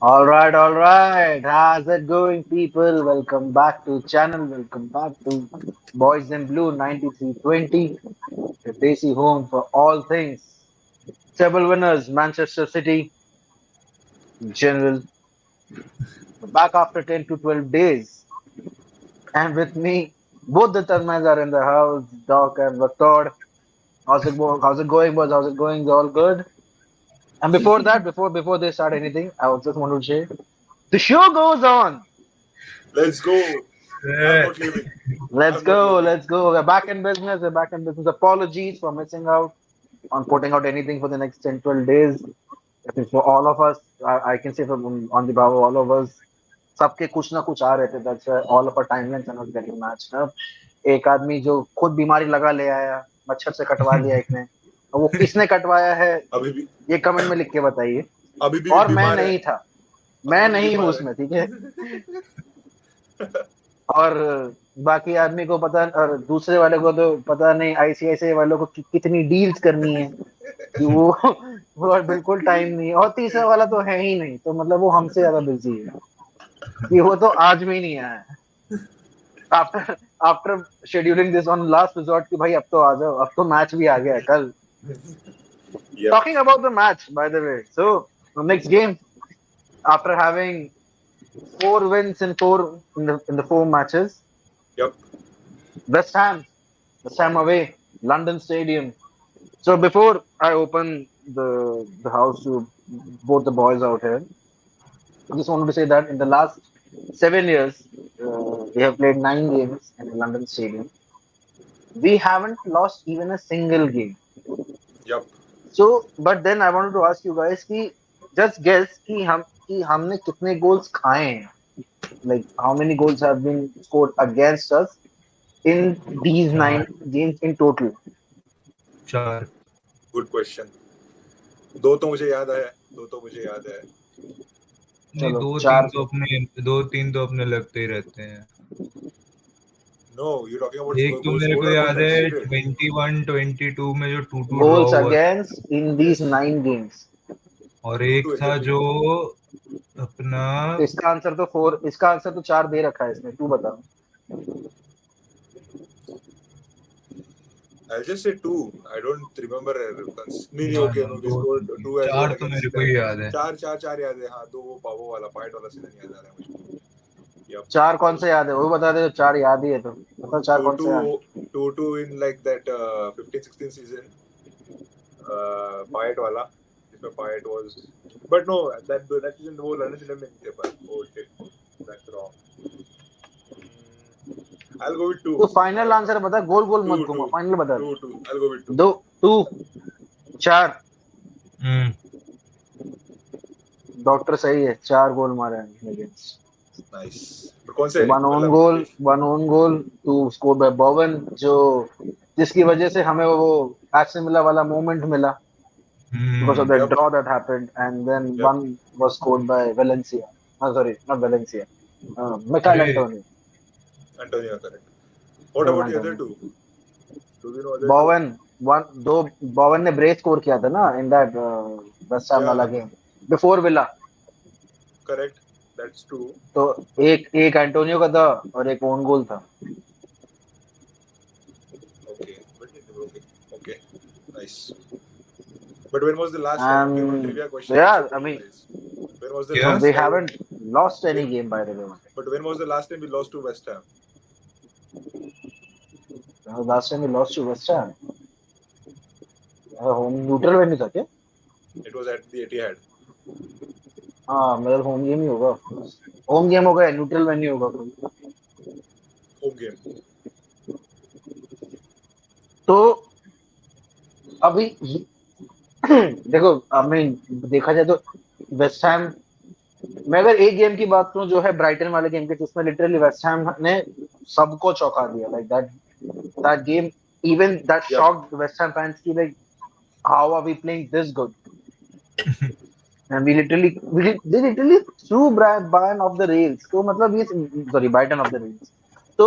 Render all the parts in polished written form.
All right. How's it going, people? Welcome back to channel. Welcome back to Boys in Blue 9320, the Desi home for all things. Treble winners, Manchester City, in general. We're back after 10 to 12 days. And with me, both the Tanmais are in the house, Doc and Victor. How's it going, boys? How's it going? All good? And before that, before they start anything, I just want to say the show goes on. Let's go. I'm not leaving. Let's I'm not go. leaving. Let's go. We're back in business. We're back in business. Apologies for missing out on putting out anything for the next 10, 12 days. I think for all of us, I can say from on the behalf of all of us, सबके कुछ ना कुछ आ रहे थे. That's why all of our timelines are not getting matched up. एक आदमी जो खुद बीमारी लगा ले आया, मच्छर से कटवा लिया एक ने. और वो किसने कटवाया है? अभी भी ये कमेंट में लिख के बताइए. अभी भी और मैं बीमार है. नहीं था. मैं अभी भी नहीं हूँ बीमार उसमें, ठीक है. और बाकी आदमी को पता और दूसरे वाले को तो पता नहीं आईसीआईसीआई वालों को कितनी डील्स करनी है कि वो और बिल्कुल टाइम नहीं है. और तीसरा वाला तो है ही नहीं, तो मतलब वो हमसे ज्यादा बिजी है कि वो तो आज में ही नहीं आया है. After after scheduling this on last resort कि भाई अब तो आ जाओ, अब तो मैच भी आ गया है कल. Yep. Talking about the match by the way, so next game after having 4 wins in the 4 matches. Yep. West Ham away, London Stadium. So before I open the house to both the boys out here, I just wanted to say that in the last 7 years, we have played 9 games in the London Stadium. We haven't lost even a single game. Yep. So, but then I wanted to ask you guys कि just guess कि हमने कितने goals खाए हैं. Like how many goals have been scored against us in these 9 games in total? 4. Good question. दो तो मुझे याद है. नहीं, दो तीन तो अपने लगते ही रहते हैं. No, you're talking about एक तो मेरे को याद है 21-22 में जो 2-2 goals against in these 9 games. और एक था जो अपना इसका आंसर तो 4 दे रखा है इसमें. तू बता. I'll just say 2. I don't remember. नहीं okay, no, we scored 2 as 4 तो मेरे को ही याद है. 4 याद है. हाँ, दो वो पावो वाला पाइट वाला सीजन याद आ रहा है मुझे. Yep. 4 कौन से याद है वो बता दे. 4 याद ही है तो मतलब 4 कौन से याद है. 2-2 in like that 15-16 season. Payet wala. जिसमें Payet was. But no, that season वो London Stadium में नहीं थे पर. Oh shit, that's wrong. I'll go with 2. तो फाइनल आंसर बता. गोल मत घुमा. फाइनल बता. 2. I'll go with 2. 2 4. डॉक्टर सही है. 4 गोल मारे हैं अगेंस्ट. Nice. But कौन से? one own goal, 2 scored by Bowen, जो जिसकी वजह से हमें वो एस्टन विला वाला मोमेंट मिला because of the draw that happened, and then one was scored by Valencia. Sorry, not Valencia. Michael Antonio. Antonio, correct. What about the other two? Do we know other Bowen, Bowen ने break score किया था ना in that West Ham वाला game before Villa. Correct. That's 2. तो एक Antonio का था और एक ओन गोल था. Okay. Nice. But when was the last time? Trivia question. Yeah, I mean, when was the last they haven't lost any game by the way. But when was the last time we lost to West Ham? Last time we lost to West Ham. Home neutral venue था क्या? It was at the Etihad. हाँ, मतलब home game ही होगा. Home game होगा या neutral venue होगा. Home game. तो अभी देखो, देखा जाए तो वेस्ट हैम मैं अगर एक गेम की बात करूं जो है ब्राइटन वाले गेम के, जिसमें लिटरली वेस्ट हैम ने सबको चौंका दिया. Like that game even that shocked West Ham fans की. Like how are we playing this good. And they literally threw Brighton off the rails. So, Brighton off the rails. So,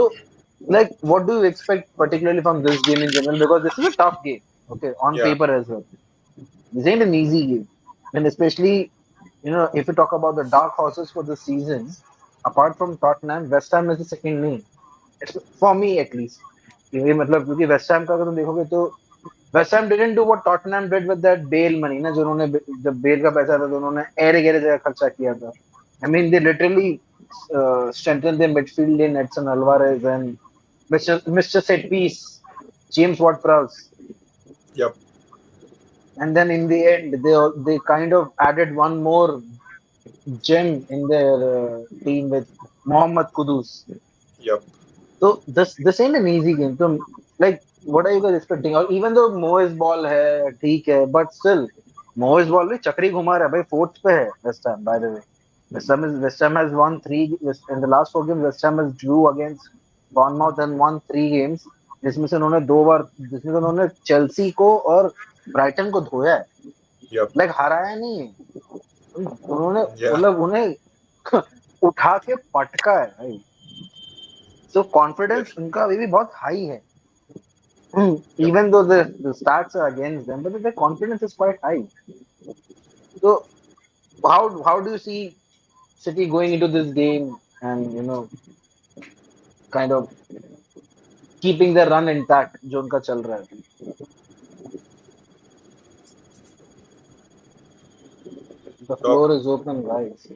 like, what do you expect particularly from this game in general? Because this is a tough game, okay, on paper as well. This ain't an easy game, and especially if you talk about the dark horses for the season, apart from Tottenham, West Ham is the second name. It's, for me at least. ये मतलब क्योंकि West Ham का अगर तुम देखोगे तो West Ham didn't do what Tottenham did with that Bale money ना, जो उन्होंने जब बेल का पैसा था तो उन्होंने एरे गहरे जगह खर्चा किया था. I mean they literally strengthened their midfield in Edson Alvarez and Mr. Set Piece, James Ward-Prowse. Yep. And then in the end, they kind of added one more gem in their team with Mohammad Kudus. Yep. So this ain't an easy game. So like, what are you guys expecting? Or even though Moyes ball है ठीक है, but still Moyes ball भी चक्री घुमा रहा है भाई. Fourth पे है West Ham, by the way. West Ham has won three in the last four games. West Ham has drew against Bournemouth and won three games. जिसमें से उन्होंने चेल्सी को और ब्राइटन को धोया है. Yep. लाइक हराया नहीं है उन्होंने. Yeah. मतलब उन्हें उठा के पटका है भाई. So confidence उनका अभी भी बहुत हाई है. Even though the stats are against them, but their confidence is quite high. So how do you see City going into this game and kind of keeping their run intact जो उनका चल रहा है. The floor is open, guys.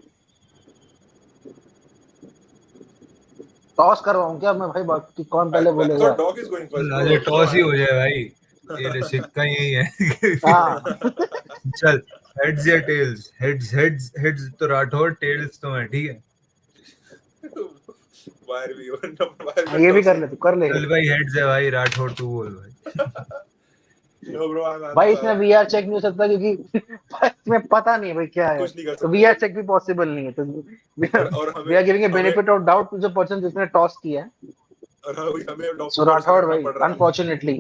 Toss करवाऊं क्या मैं भाई, बाकी कौन पहले I बोलेगा? thought dog is going first. अरे टॉस ही हो जाए भाई. ये ले सिक्का यही है. हाँ चल हेड्स या टेल्स. हेड्स तो राठौर, टेल्स तो मैं. ठीक है Why are we ये भी कर ले, तू कर ले. चल भाई हेड्स है भाई. राठौर तू बोल भाई. No bro, I'm भाई इसमें वीआर चेक नहीं हो सकता क्योंकि इसमें पता नहीं है भाई क्या है. कुछ नहीं कर तो सकते. वीआर चेक भी पॉसिबल नहीं है. तो और हमें we are giving a benefit of doubt to the person जिसने टॉस किया है. और हमें डॉग सो राठौर भाई अनफॉर्चुनेटली.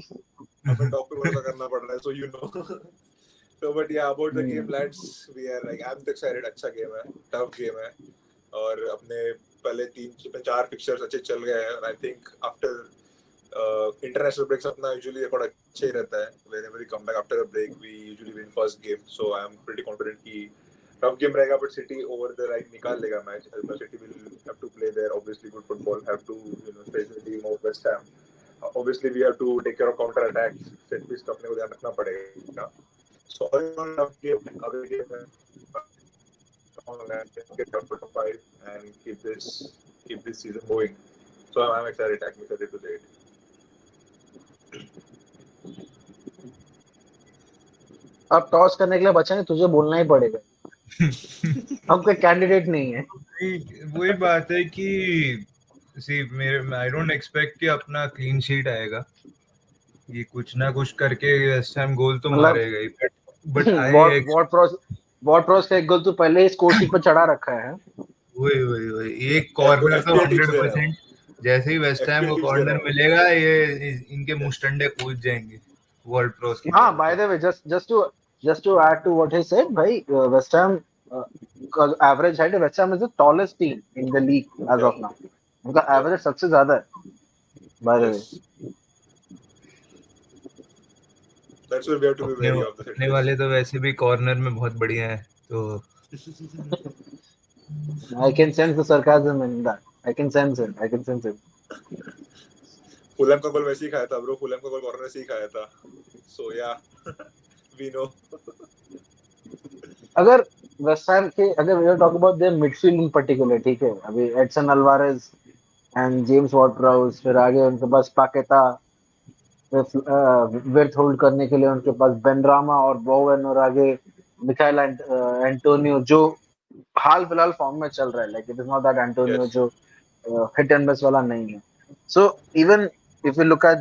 हमें डॉग पे भरोसा करना पड़ रहा है, so you know. So but yeah, about the game lads, we are like I'm excited. अच्छा गेम है, टफ गेम है और अपने पहले 3-4 फिक्चर्स अच्छे चल गए हैं. I think after international breaks अपना यूजुअली रिकॉर्ड अच्छा ही रहता है. whenever we come back after a break we usually win first game, so I am pretty confident कि टफ गेम रहेगा. but City over the right निकाल लेगा match. City will have to play their obviously good football, have to face the team of West Ham. Obviously we have to take care of counter attacks. Set piece का अपने को ध्यान रखना पड़ेगा. So all in all tough game. अगले game में get up to 5 and keep this season going. So I'm excited. I'm excited to say it. अब toss करने के लिए बचा नहीं, तुझे बोलना ही पड़ेगा. अब कोई कैंडिडेट नहीं है. वही बात है कि आई डोंट एक्सपेक्ट कि अपना क्लीन शीट आएगा. ये कुछ ना कुछ करके वेस्ट हैम गोल तो मारेगा ही. बट वॉर्ड-प्रॉस का एक गोल तो पहले ही स्कोर शीट पर चढ़ा रखा है. वही एक कॉर्नर तो 100%. जैसे ही वेस्ट हैम को कॉर्नर मिलेगा ये इनके मुस्टंडे कूद जाएंगे वर्ल्ड क्रॉस की. हाँ, by the way just to add to what he said, भाई West Ham average height, West Ham is the tallest team in the league as of now. उनका एवरेज सबसे ज्यादा है by the way. That's why we have to be very of the अपने वाले तो वैसे भी कॉर्नर में बहुत बढ़िया है. तो I can sense the sarcasm in that. I can sense it. Fulham का गोल वैसे ही खाया था ब्रो. फुलहैम का गोल कॉर्नर से ही खाया था. So yeah, we know. अगर वेस्ट हैम के we talk about their midfield in particular, ठीक है, अभी एडसन अल्वारेज एंड जेम्स वॉर्ड-प्राउस, फिर आगे उनके पास पाकेटा, विर्थ होल्ड करने के लिए उनके पास बेनरामा और बोवेन, और आगे मिखाइल एंटोनियो जो हाल फिलहाल फॉर्म में चल रहा है. Like it is not that Antonio Yes. जो हिट एंड मिस वाला नहीं है. So even if you look at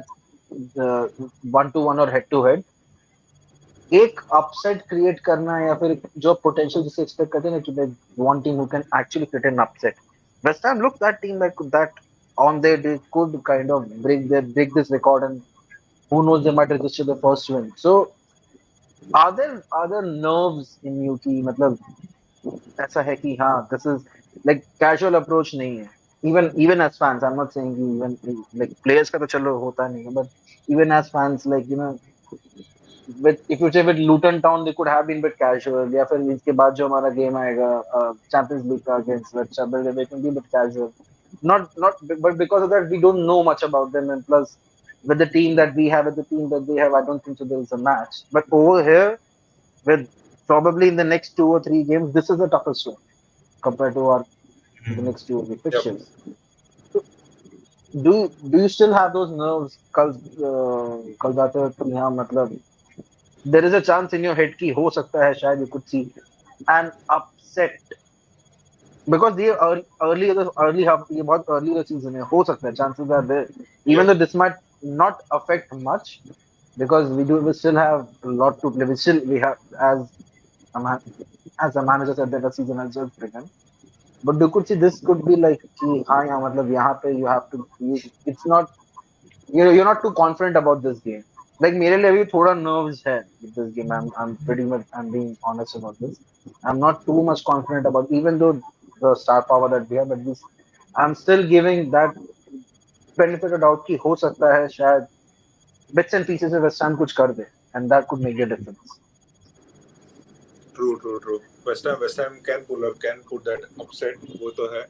1-1 और हेड टू हेड, एक अपसेट क्रिएट करना या फिर जो पोटेंशियल जिसे एक्सपेक्ट करते हैं ना, one team who can actually create an upset. West Ham look that team that on their day could kind of break this record, and who knows, they might register the first win. So are there nerves in you की मतलब ऐसा है कि हाँ, this is like casual approach नहीं है. Even as fans, I'm not saying even like players का तो चलो होता नहीं है, but even as fans, like with if you say with Luton Town they could have been bit casual या फिर इसके बाद जो हमारा game आएगा Champions League का against West Ham they can be a bit casual not but because of that we don't know much about them and plus with the team that we have with the team that they have I don't think so there is a match but over here with probably in the next 2 or 3 games this is the toughest one compared to our the Hmm. next 2 or 3 Yep. fixtures. So do you still have those nerves कल जाते वक्त यहाँ मतलब there is a chance in your head कि हो सकता है शायद you could see an upset because ये early half ये बहुत early the season है हो सकता है chances are there even Yep. though this might not affect much because we still have a lot to play we have a man, as the manager said that the season has just begun but you could see this could be like कि हाँ यहाँ मतलब यहाँ पे you have to it's not you're not too confident about this game. Like मेरे लिए अभी थोड़ा nerves है with this game. I'm pretty much I'm being honest about this. I'm not too much confident about even though the star power that we have, but this I'm still giving that benefit of doubt कि हो सकता है शायद bits and pieces of West Ham कुछ कर दे and that could make the difference. True, true, true. West Ham can pull up, can put that upset. वो तो है.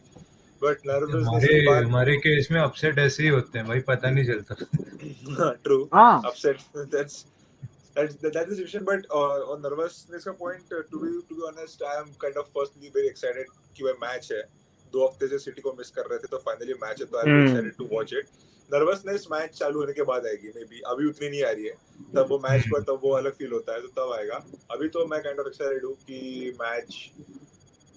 But nervousness हमारे इस बार. हमारे केस में अपसेट ऐसे ही होते हैं भाई पता नहीं चलता True. हाँ Upset. That's the situation. But on nervousness का point, to be honest, I am kind of firstly very excited कि वह match है. 2 हफ्ते से सिटी को मिस कर रहे थे तो फाइनली मैच है तो I am excited to watch it. Nervousness match चालू होने के बाद आएगी मे बी अभी उतनी नहीं आ रही है तब वो मैच पर तब वो अलग फील होता है तो तब आएगा. अभी तो मैं काइंड ऑफ एक्साइटेड हूँ कि मैच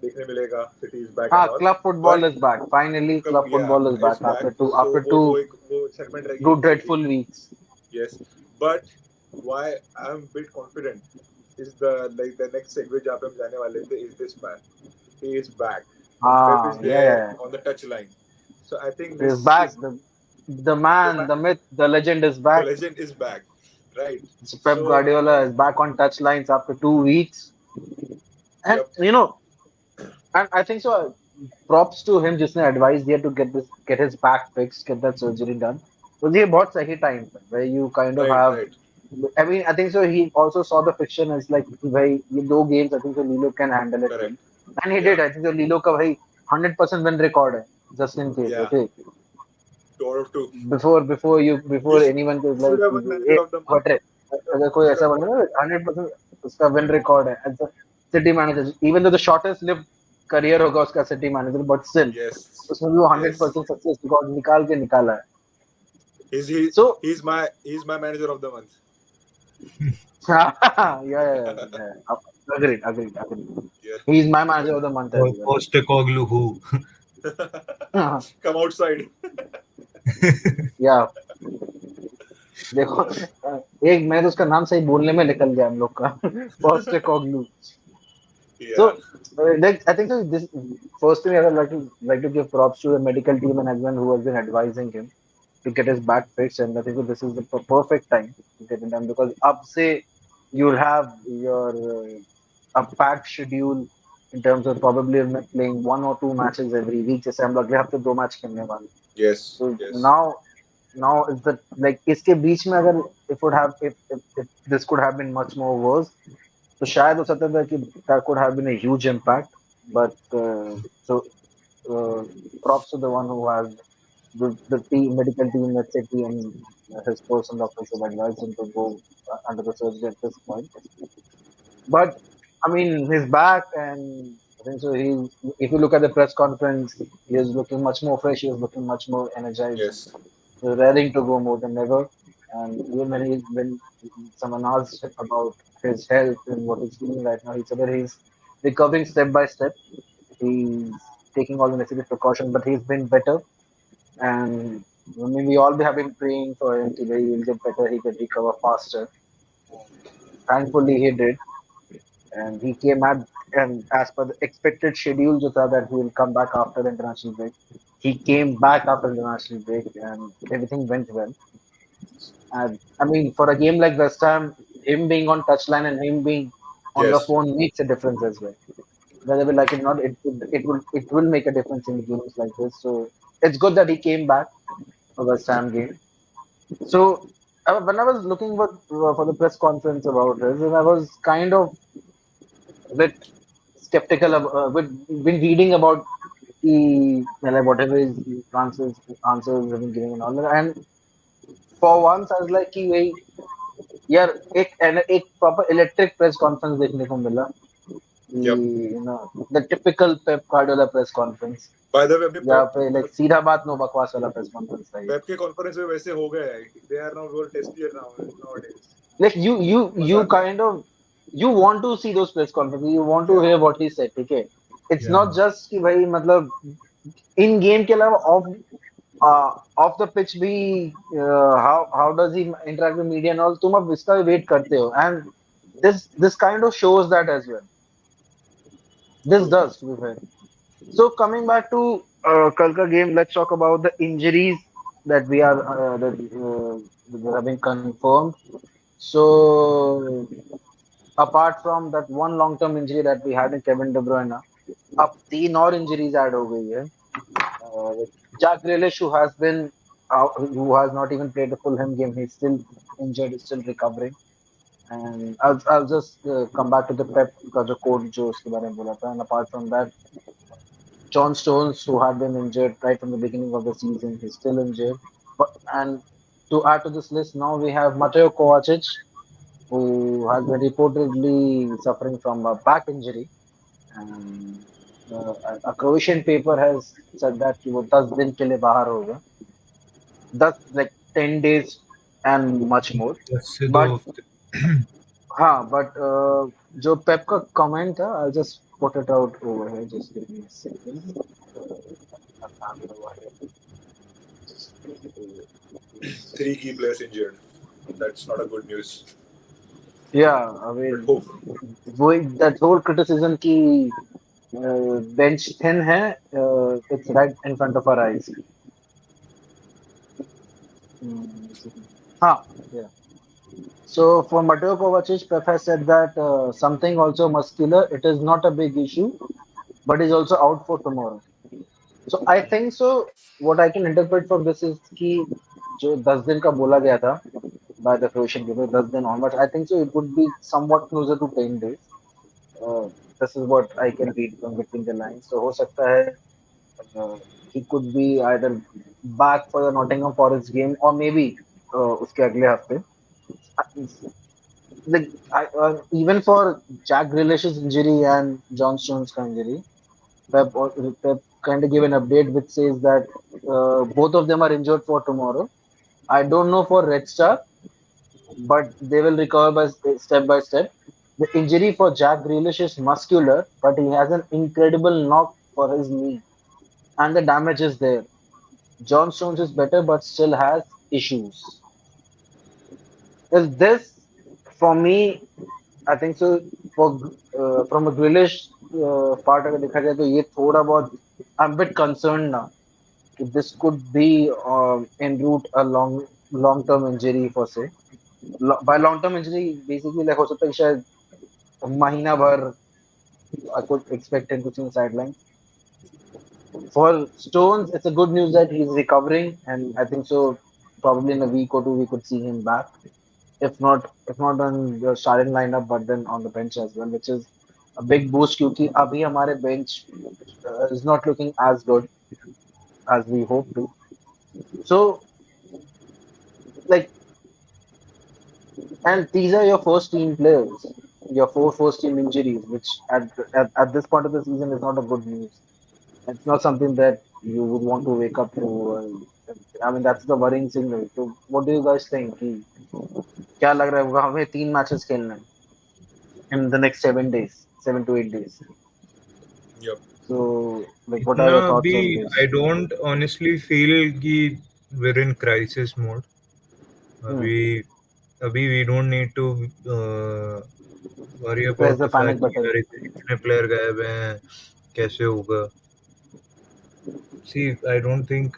देखने मिलेगा. सिटी इज बैक हाँ and all club football is back finally club football is back is back. So after वो two एक वो सेगमेंट रहेगी. two dreadful weeks. Yes, but why I'm a bit confident is the next segue जहाँ पे हम जाने वाले थे is this man. He is back. Pep is there on the touchline. So I think He's this back. is The man, the myth, the legend is the back. legend is back, right? So Pep So Guardiola is back on touchlines after 2 weeks. And yep, and I think so. Props to him, जिसने advised दिया to get his back fixed, get that surgery done. तो ये बहुत सही time था, where you kind of right, have. right, I mean, I think so. He also saw the fiction as like, भाई ये 2 games, I think so. Lilo can handle it well, correct. and he Yeah, did. I think so. Lilo का भाई 100% win record है, just in case. yeah, Okay, 2 out of 2. before He anyone could should like have won ये manager of the month. But अगर कोई Should ऐसा have बने won. ना 100% उसका विन रिकॉर्ड है as a City manager even though the shortest live career होगा उसका City manager but still Yes, उसमें भी वो yes. 100% सक्सेस रिकॉर्ड निकाल के निकाला है He's he so he's my manager of the month. yeah agreed Yeah. he is my manager of the month as well Postecoglou who Come outside. yeah देखो एक मैं तो उसका नाम सही बोलने में निकल गया हम लोग का Postecoglou So, Yeah. I think so this first thing I would like to give props to the medical team and everyone who has been advising him to get his back fixed, and I think this is the perfect time to get it done because up say you'll have your a packed schedule in terms of probably playing 1 or 2 matches every week. जैसे हम लोग अगले हफ्ते 2 match खेलने वाले. Yes. So Yes. now is the like इसके बीच में अगर if this could have been much more worse. तो शायद हो सकता था कि that could have been a huge impact, but so props to the one who has the team, medical team at City and his personal doctors have advised him to go under the surgery at this point. But I mean, he's back, and I think so. If you look at the press conference, he is looking much more fresh. He is looking much more energized. Yes. He's raring to go more than ever. And even when someone asked about his health and what he's feeling right now, he said that he's recovering step by step. He's taking all the necessary precautions, but he's been better. And I mean, we all have been praying for him today. He'll get better. He can recover faster. Thankfully, he did, and he came at and as per the expected schedule, जो था that he will come back after the international break. He came back after the international break, and everything went well. And I mean, for a game like West Ham, him being on touchline and him being on the Yes. phone makes a difference as well. Whether we like it or not, it will make a difference in games like this. So it's good that he came back for West Ham game. So When I was looking for the press conference about this, and I was kind of a bit skeptical of been reading about the like whatever his answers have been giving and all that. And for once, I was like, कि वही यार एक proper electric press conference देखने को मिला. Yep. The typical Pep Guardiola press conference. By the way, अभी जहाँ Pep पे like सीधा बात नो बकवास वाला press conference था ये. Pep के कॉन्फ्रेंस में वैसे हो गए हैं. They are now world testier nowadays. Like you kind of you want to see those press conferences. You want to hear what he said. ठीक है. It's not just कि भाई मतलब in game के अलावा off the pitch भी how does he interact with media and all. तुम अब इसका wait करते हो and this kind of shows that as well. This does to be fair. So coming back to कल का game, let's talk about the injuries that we are that have been confirmed. So apart from that one long-term injury that we had in Kevin De Bruyne, अब तीन और injuries add हो गई है. Jack Grealish, who has not even played a full home game, he's still injured, he's still recovering. And I'll just come back to the Pep का जो quote जो उसके बारे में बोला था. And apart from that, John Stones, who had been injured right from the beginning of the season, he's still injured. And to add to this list, now we have Mateo Kovacic, who has been reportedly suffering from a back injury. And a Croatian paper has said that he will 10 दिन के लिए बाहर होगा. That's like 10 days and much more. But but जो Pep का comment था, I'll just put it out over here. Just give me a second. Three key players injured. That's not a good news. Yeah, I mean, that whole criticism की bench thin है, it's right in front of our eyes. Yeah. So for Mateo Kovacic, Pep has said that something also muscular. It is not a big issue, but is also out for tomorrow. So I think so. What I can interpret from this is कि जो 10 दिन का बोला गया था by the Croatian people, 10 दिन onwards, I think so it would be somewhat closer to 10 days. This is what I can read from between the lines. So हो सकता है he could be either back for the Nottingham Forest game or maybe उसके अगले हफ्ते. Like even for Jack Grealish's injury and John Stones' injury, Pep kind of gave an update which says that both of them are injured for tomorrow. I don't know for Red Star, but they will recover step by step. The injury for Jack Grealish is muscular, but he has an incredible knock for his knee, and the damage is there. John Stones is better, but still has issues. Is this for me? I think so. From a Grealish part अगर देखा जाए तो ये थोड़ा बहुत I'm a bit concerned now. This could be en route a long term injury for say. By long term injury, basically like हो सकता है शायद महीना भर I could expect him to see the sideline. For Stones, it's a good news that he's recovering, and I think so. Probably in a week or two, we could see him back. If not on the starting lineup, but then on the bench as well, which is a big boost क्योंकि अभी हमारे bench is not looking as good as we hope to. So, like, and these are your first team players, your four first team injuries, which at this point of the season is not a good news. It's not something that you would want to wake up to. I mean, that's the worrying signal. So, what do you guys think? क्या लग रहा है हमें 3 matches खेलना है in the next 7 to 8 days. Yep. So, like, what are your thoughts on this? I don't honestly feel कि we're in crisis mode. अभी we don't need to worry about the fact कि इतने player गायब हैं, कैसे होगा. See, I don't think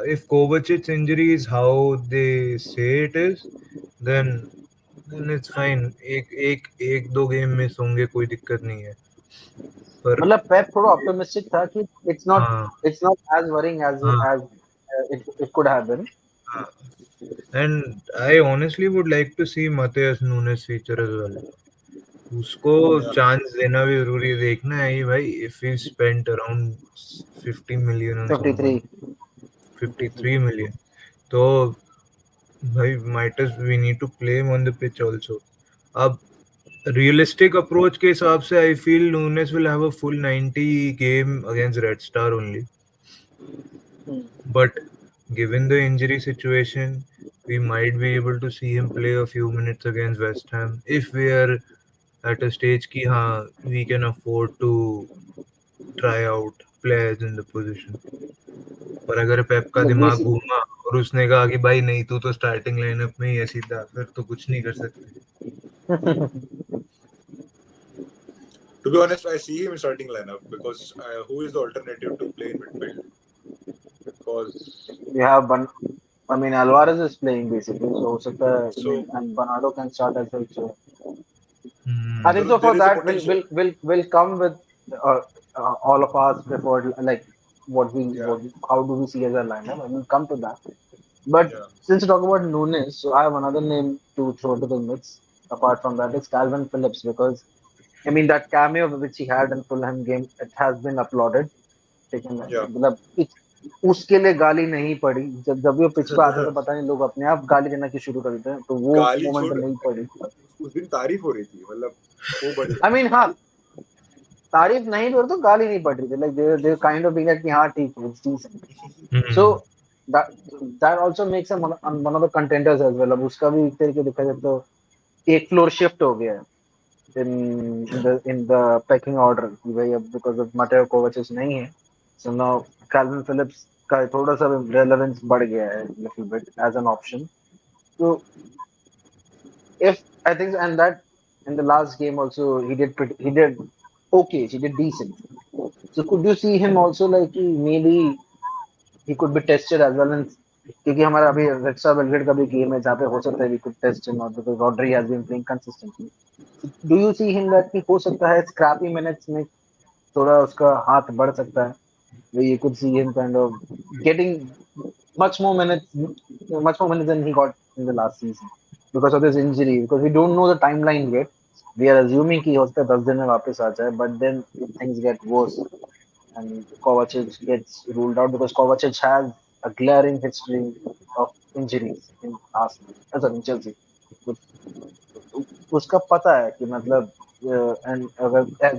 if Kovacic's injury is how they say it is, then it's fine. एक दो game miss होंगे, कोई दिक्कत नहीं है. मतलब Pep थोड़ा optimistic था कि it's not as worrying as it could have been. And I honestly would like to see Matheus Nunes feature as well. उसको Yeah. चांस देना भी जरूरी है. देखना है ये भाई. If he spent around 50 million on someone, 53. 53 million, तो भाई might as we need to play him on the pitch also. अब realistic approach के हिसाब से I feel Nunes will have a full 90 game against Red Star only. But given the injury situation, we might be able to see him play a few minutes against West Ham if we are at a stage कि हाँ we can afford to try out players in the position. पर अगर पेप का Like दिमाग basically, घूमा और उसने कहा कि भाई नहीं तू तो स्टार्टिंग लाइनअप में ही है सीधा, फिर तो कुछ नहीं कर सकते. To be honest, I see him starting lineup because who is the alternative to play in midfield? Because we have I mean, Alvarez is playing basically, so हो सकता है, I so mean, and Bernardo can start as well. So I think Hmm. so. For there is a that, potential. will come with uh, all of us before, like Yeah, how do we see as a lineup? I will come to that. But yeah. since you talk about Nunes, so I have another name to throw to the mix. Apart from that, it's Calvin Phillips because I mean that cameo which he had in Fulham game, it has been applauded. Taken, Yeah. मतलब उसके लिए गाली नहीं पड़ी. जब भी वो pitch पे आता है तो पता नहीं लोग अपने आप गाली देना की शुरू कर देते हैं, तो वो गाली मोमेंट छोड़, नहीं पड़ी. उस दिन तारीफ हो रही थी, मतलब वो बढ़िया. आई मीन हाँ, तारीफ नहीं हो रही तो गाली नहीं पड़ रही थी. Like they kind of being that कि हाँ ठीक है, it's decent. So Hmm. That that also makes him one of the contenders as well. अब उसका भी एक तरीके देखा जाए तो एक फ्लोर शिफ्ट हो गया है in the pecking order कि भाई अब because of Mateo Kovacic नहीं है, so now Calvin Phillips का थोड़ा सा relevance बढ़ गया है little bit as an option. So if I think, and that in the last game also he did okay, he did decent. So could you see him also like maybe he could be tested as well in, क्योंकि हमारा अभी रेक्सा Belgrade का भी game है जहाँ पे हो सकता है we could test him out because Rodri has been playing consistently. So do you see him that कि हो सकता है scrappy minutes में थोड़ा उसका हाथ बढ़ सकता है, where you could see him kind of getting much more minutes, much more minutes than he got in the last season because of this injury, because we don't know the timeline yet. We are assuming कि हो सकता है 10 दिन में वापस आ जाए, but then if things get worse and Kovacic gets ruled out because Kovacic has a glaring history of injuries in Arsenal, in Chelsea. उसका पता है कि मतलब एंड अगर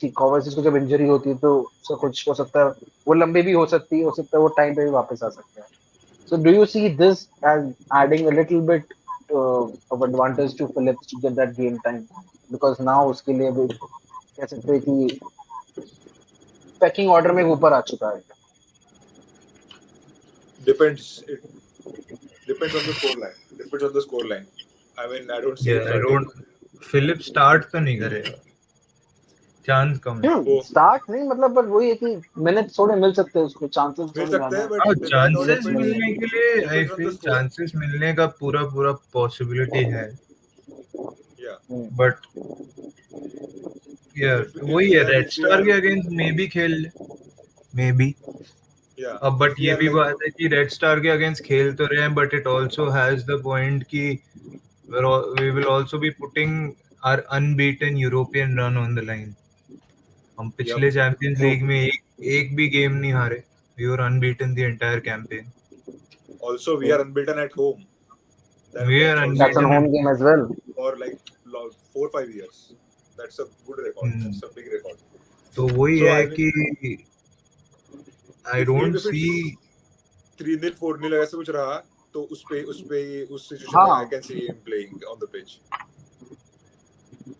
कि Kovacic को जब इंजरी होती है तो उसका कुछ हो सकता है, वो लंबी भी हो सकता है वो टाइम पे भी वापस आ सकता है. So do you see this as adding a little bit of advantage to Phillips to get that game time? Because now उसके लिए भी कह सकते हैं कि पैकिंग ऑर्डर में ऊपर आ चुका है. Depends. It depends on the scoreline. Depends on the scoreline. I mean, I don't see him Yeah, I starting. don't. Philip start तो नहीं करेगा. चांस कम है. वो स्टार्ट नहीं मतलब, पर वही है कि मिनट थोड़े मिल सकते हैं उसको, चांसेस मिल थोड़े सकते ज्यादा हैं, हैं. but हाँ, that all चांसेस depends. मिलने के लिए आई Depends on the feel score. Chances मिलने का पूरा पूरा पॉसिबिलिटी है. Yeah. बट यार वही है, red If we star are, के अगेंस्ट मे बी खेल ले, मे बी. yeah. अब If बट we ये are भी like, बात है कि रेड स्टार के अगेंस्ट खेल तो रहे हैं, but it also has the point कि we will also be putting our unbeaten European run on the line. हम yep. पिछले चैंपियंस True. लीग में एक भी गेम नहीं हारे. We were unbeaten the entire campaign. Also, we are unbeaten at home. We are That's also That's a unbeaten home at game as well. for like 4-5 years. That's a good record. Hmm. That's a big record. तो वही So है I mean, कि I if don't if see. it's 3-0, 4-0 ऐसे कुछ रहा, तो उस situation में I हाँ. can see him playing on the pitch.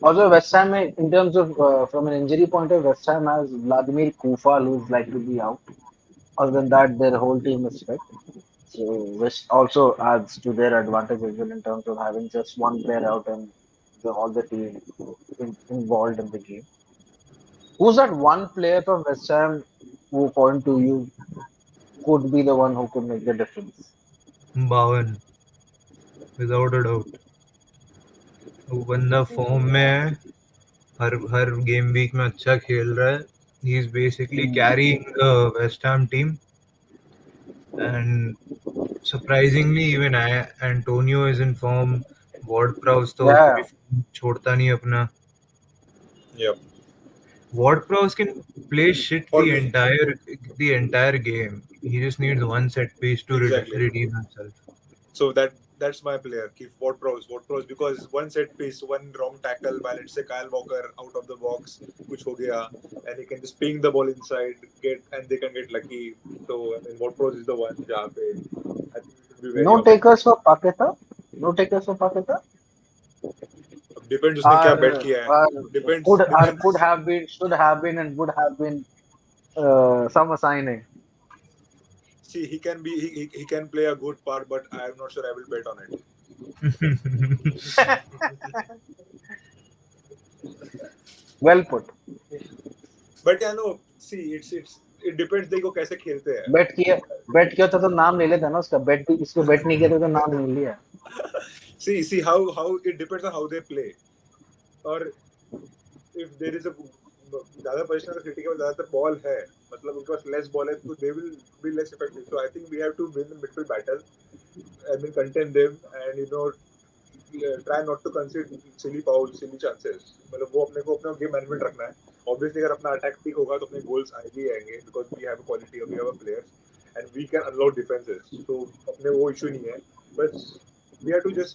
Also, West Ham, in terms of from an injury point of view, West Ham has Vladimir Kufal, who's likely to be out. Other than that, their whole team is fit. So, which also adds to their advantage as well in terms of having just one player out and all the team involved in the game. Who's that one player from West Ham who, according to you, could be the one who could make the difference? बावन without a doubt. वो बंदा form में है, हर game week में अच्छा खेल रहा है. He is basically carrying the West Ham team. And surprisingly, even Antonio is in form. Ward-Prowse तो Yeah. कभी छोड़ता नहीं अपना. Yep. Ward-Prowse can play shit For me, the entire game. He just needs one set piece to exactly. redeem himself. So that's my player. Keep Ward Prowse because one set piece, one wrong tackle by let's say Kyle Walker out of the box, कुछ हो गया, and he can just ping the ball inside, and they can get lucky. So I mean, Ward Prowse is the one जहाँ पे I think we should be wary No of him. takers for Paketa. No takers for Paketa. Depends उसने क्या bet Are, किया है. are Depends could depends. have been, should have been, and would have been some assigning. See, he can play a good part, but I'm not sure I will bet on it. Well put. But yeah, no. See, it depends देखो कैसे खेलते हैं. बेट किया था तो नाम ले लेता ना उसका. बेट भी इसको बेट नहीं किया था तो नाम नहीं लिया. See how it depends on how they play. और if there is a ज्यादा पोजीशन अगर सिटी के पास ज्यादातर बॉल है, मतलब उनके पास लेस बॉल है, तो they will be less effective. So I think we have to win the midfield battle. I mean contain them and try not to concede silly fouls, silly chances. मतलब वो अपने को अपना गेम मैनेजमेंट रखना है. Obviously अगर अपना attack ठीक होगा तो अपने गोल्स आएंगे आएंगे because we have a quality, we have a players and we can unload defenses. So अपने वो issue नहीं है. But we have to just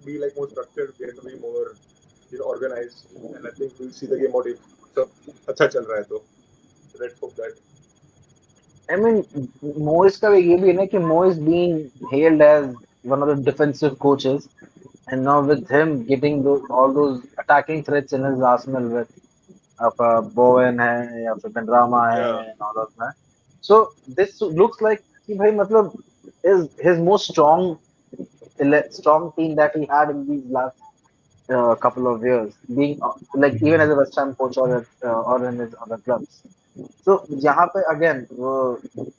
be like more structured. We have to be more organized, and I think we'll see the game out if सब अच्छा चल रहा है तो. Let's hope that. I mean, Moyes का ये भी है ना कि Moyes being hailed as one of the defensive coaches, and now with him getting all those attacking threats in his arsenal with Bowen है या फिर Benrahma है Yeah. and all of that. So this looks like कि भाई मतलब is his most strong team that he had in these last couple of years, being like even as a West Ham coach or in his other clubs. So यहाँ पे again वो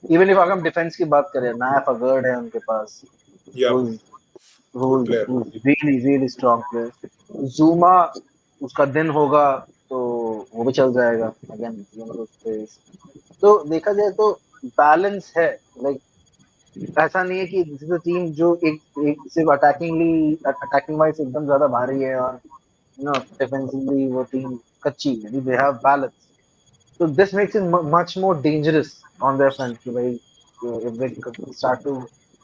even if अगर हम defense की बात करें, knife अगर्ड है उनके पास, Yeah. Good player. who's really strong player. Zuma उसका दिन होगा तो वो भी चल जाएगा again one of those players. तो देखा जाए तो बैलेंस है. लाइक ऐसा नहीं है कि दिस इज अ टीम जो एक सिर्फ अटैकिंग वाइज एकदम ज्यादा भारी है और डिफेंसिवली वो टीम कच्ची है. They have balance. So this makes it much more dangerous on their front कि भाई if they start to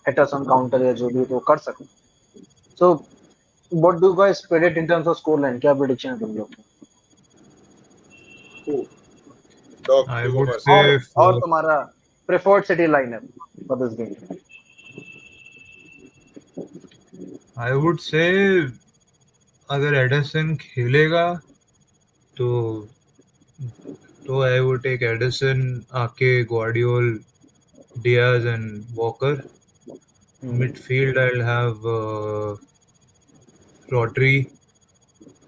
hit us on counter या जो भी तो कर सकते. So what do you guys predict in terms of scoreline? क्या prediction है तुम लोग? Cool. Dog, I you go would first. say और तुम्हारा preferred city lineup for this game? अगर एडरसन खेलेगा तो I would take Edison, Ake, Guardiol, Diaz and Walker. Midfield I'll have Rodri,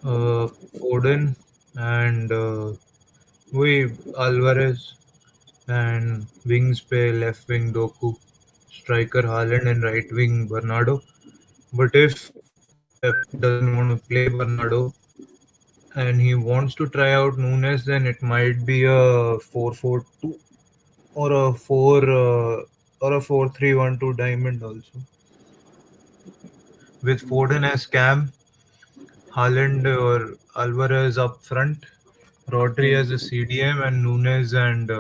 Foden and Alvarez, and wings पे left wing Doku, striker Haaland and right wing Bernardo. But if Pep doesn't want to play Bernardo and he wants to try out Nunes, then it might be a 4-4-2 or a 4-3-1-2 diamond also. With Foden as cam, Haaland or Alvarez up front, Rodri as a CDM and Nunes and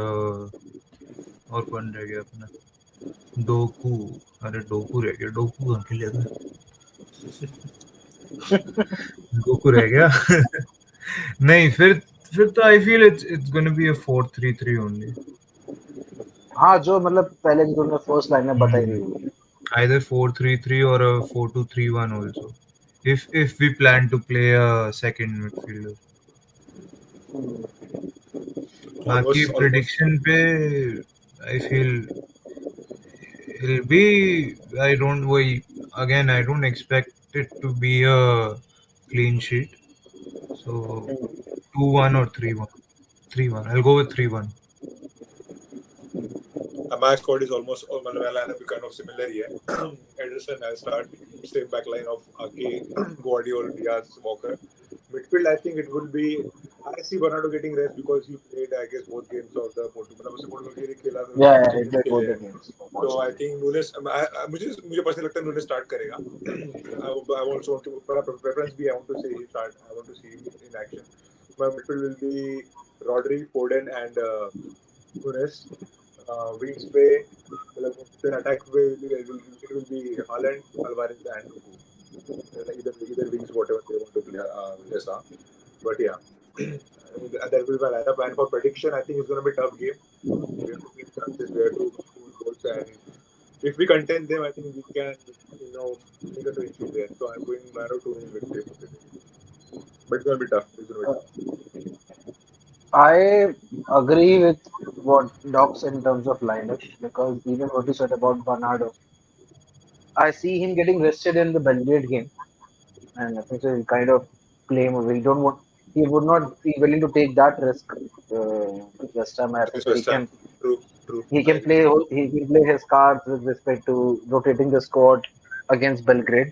और कौन रह गया अपना Docu. अरे Docu रह गया. Docu कहाँ खेलेगा? डोकू रह गया. नहीं फिर तो I feel it's going to be a 4-3-3 only. हाँ जो मतलब पहले जो तुमने फर्स्ट लाइन में बताई थी. Either 4-3-3 or a 4-2-3-1 also. If we plan to play a second midfielder. बाकी prediction पे I feel it'll be I don't expect it to be a clean sheet. So 2-1 or 3-1. 3-1. I'll go with 3-1. My squad is almost lineup kind of similar here. Ederson I'll start, same back line of Ake, Guardiola, Diaz, Walker. Midfield I think it will be, I see Bernardo getting rest because he played played I guess both games of the Portugal. मतलब उससे Portugal के लिए खेला तो Yeah, कुछ yeah, he games played खेले both the हैं. games. So I think Nunes मुझे पर्सनली लगता है Nunes start करेगा. I also want to मेरा preference भी I want to see him start. I want to see him in action. My midfield will be Rodri, Foden, and Nunes. Wings पे मतलब then attack पे it will be Haaland, Alvarez, and Lukaku. Either wings whatever they want to play. Yes, but yeah. That will be my lineup. And for prediction, I think it's going to be a tough game. We have to take chances. We have to score goals, and if we contain them, I think we can, make a clean sheet there. So I'm going Maro to win victory. But it's going to be tough. It's going to Uh, be tough. I agree with what Doc said in terms of lineup because even what you said about Bernardo, I see him getting rested in the Belgrade game, and I think so he'll kind of play him. We don't want. He would not be willing to take that risk this time. I think Against so he West Ham. can. True, true. He I can agree. play. He can play his cards with respect to rotating the squad against Belgrade.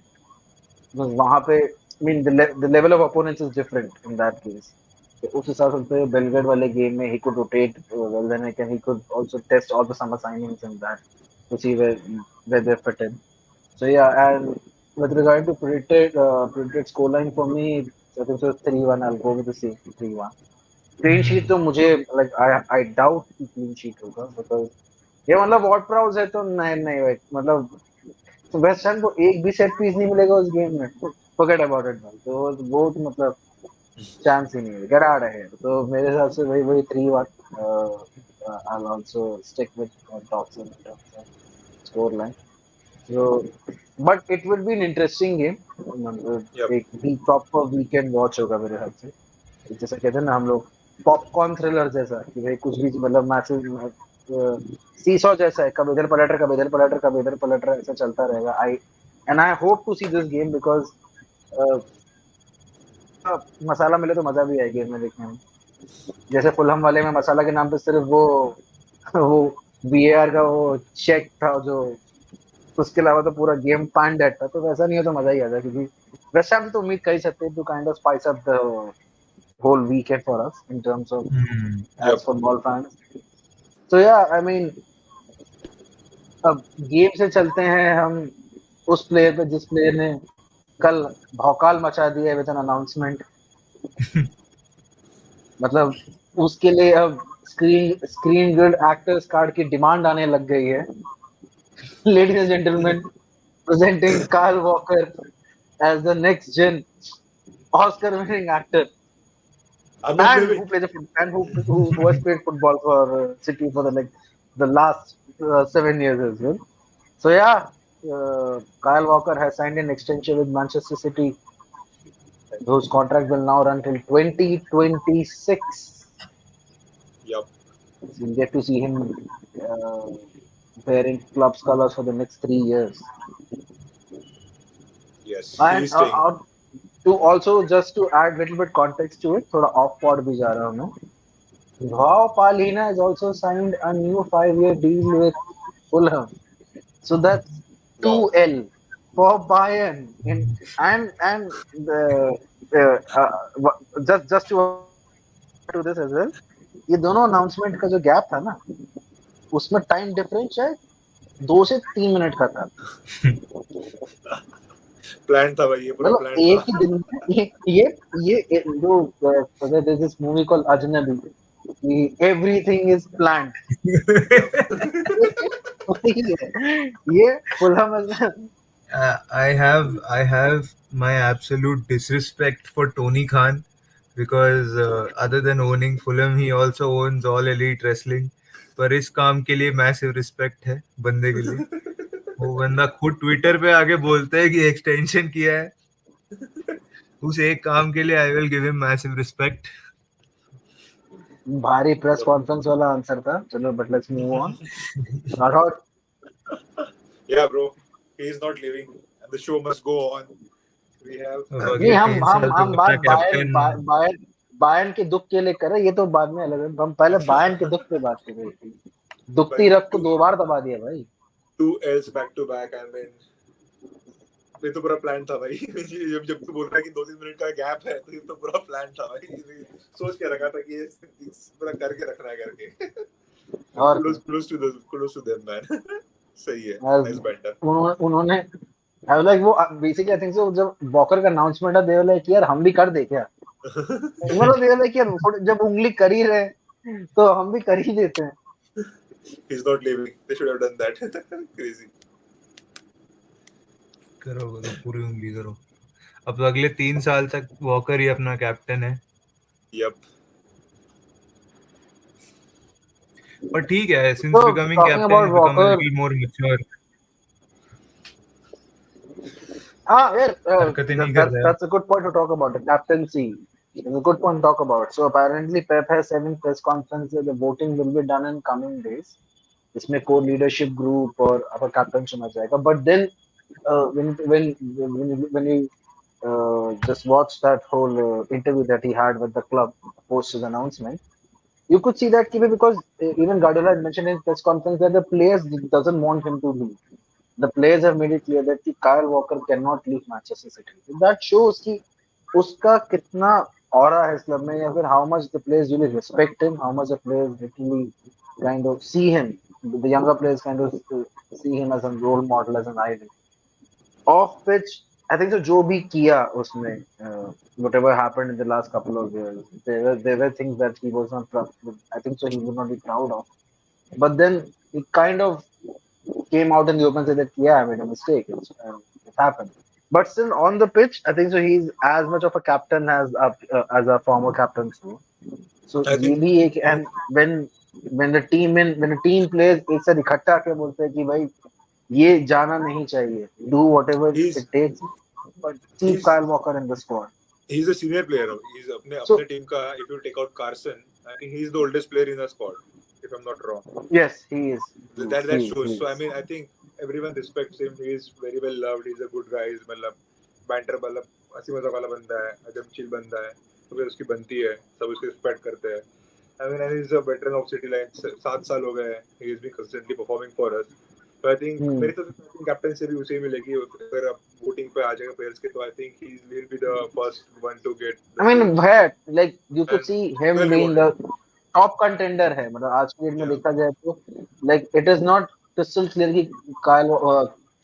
Because वहाँ पे, I mean, the level of opponents is different in that case. तो उस हिसाब से Belgrade वाले game में he could rotate well, then again he could also test all the summer signings and that to see where they fit in. So yeah, and with regard to predicted scoreline for me, I think so 3-1. I'll go with the same 3-1. Clean sheet तो मुझे like I doubt कि clean sheet होगा because ये मतलब what प्राउस है तो नहीं नहीं भाई मतलब तो वेस्ट हैम को एक भी सेट पीस नहीं मिलेगा उस गेम में फॉरगेट अबाउट इट भाई तो वो तो मतलब चांस ही नहीं है गेट आउट है तो मेरे हिसाब से वही वही 3-1 I will also stick with tops in terms off score line so but it will be an interesting Yep. Game एक भी प्रॉपर वीकेंड वॉच होगा मेरे हिसाब से जैसे कहते हैं ना हम लोग पॉपकॉर्न थ्रिलर जैसा कि भाई कुछ भी मतलब मैसेज सीसॉ जैसा है कब इधर पलट रहा कब इधर पलट रहा कब इधर पलट रहा ऐसा चलता रहेगा I hope to see this game because मसाला मिले तो मजा भी आएगी इसमें देखने में जैसे फुलहम वाले में मसाला के नाम पे सिर्फ वो वीएआर का वो चेक था जो उसके अलावा तो पूरा गेम पैन डेड था तो वैसा नहीं हो तो मजा ही आता क्योंकि वेस्ट हैम तो उम्मीद कर ही सकते हैं to kind of spice up the whole weekend for us in terms of Yep. as football fans. So yeah, I mean, अब गेम से चलते हैं हम उस प्लेयर पे जिस प्लेयर ने कल भौकाल मचा दिया विद एन अनाउंसमेंट मतलब उसके लिए अब स्क्रीन गिल्ड एक्टर्स कार्ड की डिमांड आने लग गई है ladies and gentleman presenting Carl Walker as the next gen Oscar winning actor I'm not and leaving. who plays a and who has played football for City for the last 7 years as well. So yeah, Kyle Walker has signed an extension with Manchester City, whose contract will now run till 2026. Yep. So we'll get to see him uh, wearing club's colors for the next 3 years. Yes. And He's staying. to also just to add little bit context to it, थोड़ा off pod भी जा रहा हूँ मैं. Joao Palhinha has also signed a new 5-year deal with Fulham. So that's Wow. 2L for Bayern. And just to add to this as well, ये दोनों announcement का जो gap था ना, उसमें time difference है 2 से 3 मिनट का था. प्लान था भाई ये पूरा मतलब प्लान एक था. ही दिन में ये जो there's this movie called Ajnabi. Everything is planned. ये Fulham I have my absolute disrespect for Tony Khan because other than owning Fulham, he also owns All Elite Wrestling. पर इस काम के लिए मैसिव रिस्पेक्ट है बंदे के लिए. वो बंदा खुद ट्विटर पे आके बोलता है कि एक्सटेंशन किया है. उस एक काम के लिए I will give him massive respect. भारी प्रेस कॉन्फ्रेंस वाला आंसर था. चलो but let's move on. Rathore Yeah, bro. He is not leaving, and the show must go on. We have. नहीं अगले हम 3 हम साल तो हम अपना बात कैप्टन. बायर्न के दुख के लिए करें ये तो बाद में अलग है. हम पहले बायर्न के दुख पे बात कर रहे थे. दुखती But रग को 2 बार दबा दिया भाई. 2 L's back to back. I mean, ये तो पूरा प्लान था भाई। जब जब तू बोल रहा है कि 2-3 मिनट का गैप है, तो ये तो पूरा प्लान था भाई। ये सोच के रखा था कि ये पूरा करके रखना है करके। और Kudos to them man। सही है, नाइस बैंटर। उन्होंने आई लाइक वो बेसिकली आई थिंक सो जब वॉकर का अनाउंसमेंट है दे लाइक यार हम भी कर दे क्या, मतलब दे लाइक यार जब उंगली कर ही रहे हैं, तो हम भी कर ही देते हैं। He's not leaving, they should have done that। Crazy। करो करो पूरी उंगली करो। अब अगले 3 साल तक वॉकर ही अपना कैप्टन है। Yup। पर ठीक है, since So becoming talking captain about is become a Walker, little more mature. yeah, हरकतें नहीं कर रहा है। that's a good point to talk about the captaincy. It's a good point to talk about. So apparently Pep has said in press conference that the voting will be done in coming days. इसमें core leadership group और अपना captain चुना जाएगा. But then when you just watch that whole interview that he had with the club post his announcement, you could see that because even Guardiola had mentioned in press conference that the players doesn't want him to leave. The players have made it clear that Kyle Walker cannot leave Manchester City. That shows कि उसका कितना aura है इस club में, या फिर how much the players really respect him, how much the players literally kind of see him, the younger players kind of see him as a role model, as an idol. Off pitch, I think so. जो भी किया उसने, whatever happened in the last couple of years, there were things that he was not proud. I think so he would not be proud of. But then he kind of came out in the open and said that yeah, I made a mistake. It happened. But still on the pitch, I think so he's as much of a captain as a former captain too. So I ये think भी एक, and when the team plays एक साथ इकट्ठा आके बोलते हैं कि भाई ये जाना नहीं चाहिए, do whatever he's it takes, but keep he's Kyle Walker in the squad. he's a senior player। He's अपने So अपने टीम का, if you take out Carson, I think he's the oldest player in the squad, if I'm not wrong। yes, he is. That He shows। So I is. mean, I think everyone respects him। He is very well loved। He's a good guy। He's मतलब banter मतलब हंसी मजाक वाला बंदा है, एकदम chill बंदा है, तो फिर उसकी बनती है, सब उसकी रिस्पेक्ट करते हैं। I mean, he's a veteran of City line। 7 साल हो गए हैं, he has been consistently performing for us। So I think Hmm. मेरी तो कैप्टन से भी उसे मिलेगी। अगर आप वोटिंग पे आ जाएगा प्लेयर्स के, तो I think he will be the first one to get the I mean, vote। where like you could And see him well being the rewarded। Top contender है, मतलब आज की डेट में Yeah। देखा जाए तो like it is not crystal clear कि Kyle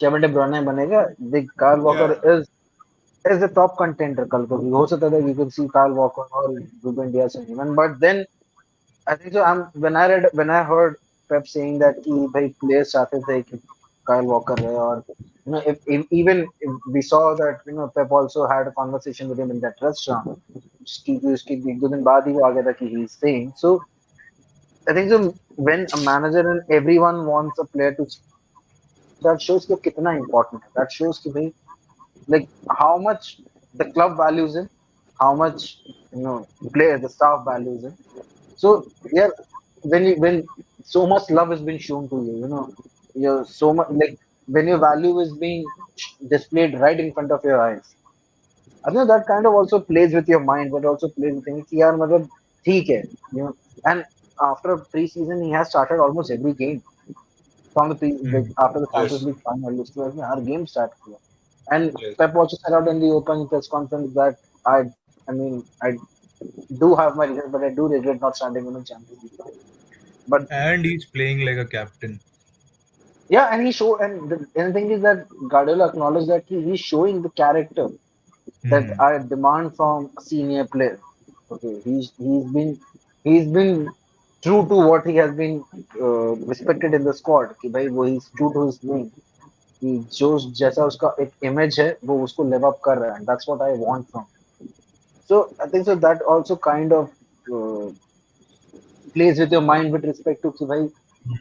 Kevin De Bruyne बनेगा, the Kyle Walker Yeah। Is the top contender कल को भी हो सकता है, you can see Kyle Walker और Ruben Dias even, but then I think so when I heard Pep saying that कि भाई प्लेयर्स चाहते थे कि काइल वॉकर रहे, और you know if we saw that Pep also had a conversation with him in that restaurant, उसकी एक दो दिन बाद ही वो आ गया था कि he is saying so. I think so when a manager and everyone wants a player to stay, that shows कि वो कितना important है. That shows कि भाई like how much the club values him, how much player the staff values him. So yeah, when so much love has been shown to you, you're so much like when your value is being displayed right in front of your eyes. I think that kind of also plays with your mind, but also plays with things कि यार मतलब ठीक है, and after pre-season he has started almost every game from the like after the Champions Yes। League final, उसके बाद में हर game start किया, and Yes। Pep also said out in the open press conference that I mean I do have my reasons, but I do regret not starting him in Champions League final. But And he's playing like a captain. yeah, and he showed, and the thing is that Guardiola acknowledged that he's showing the character that I demand from a senior player. Okay, he's been true to what he has been respected in the squad. कि भाई वो he's true to his name. कि जो जैसा उसका एक image है वो उसको live up कर रहा है. And that's what I want from him. So I think so that also kind of uh, plays with your mind with respect to कि भाई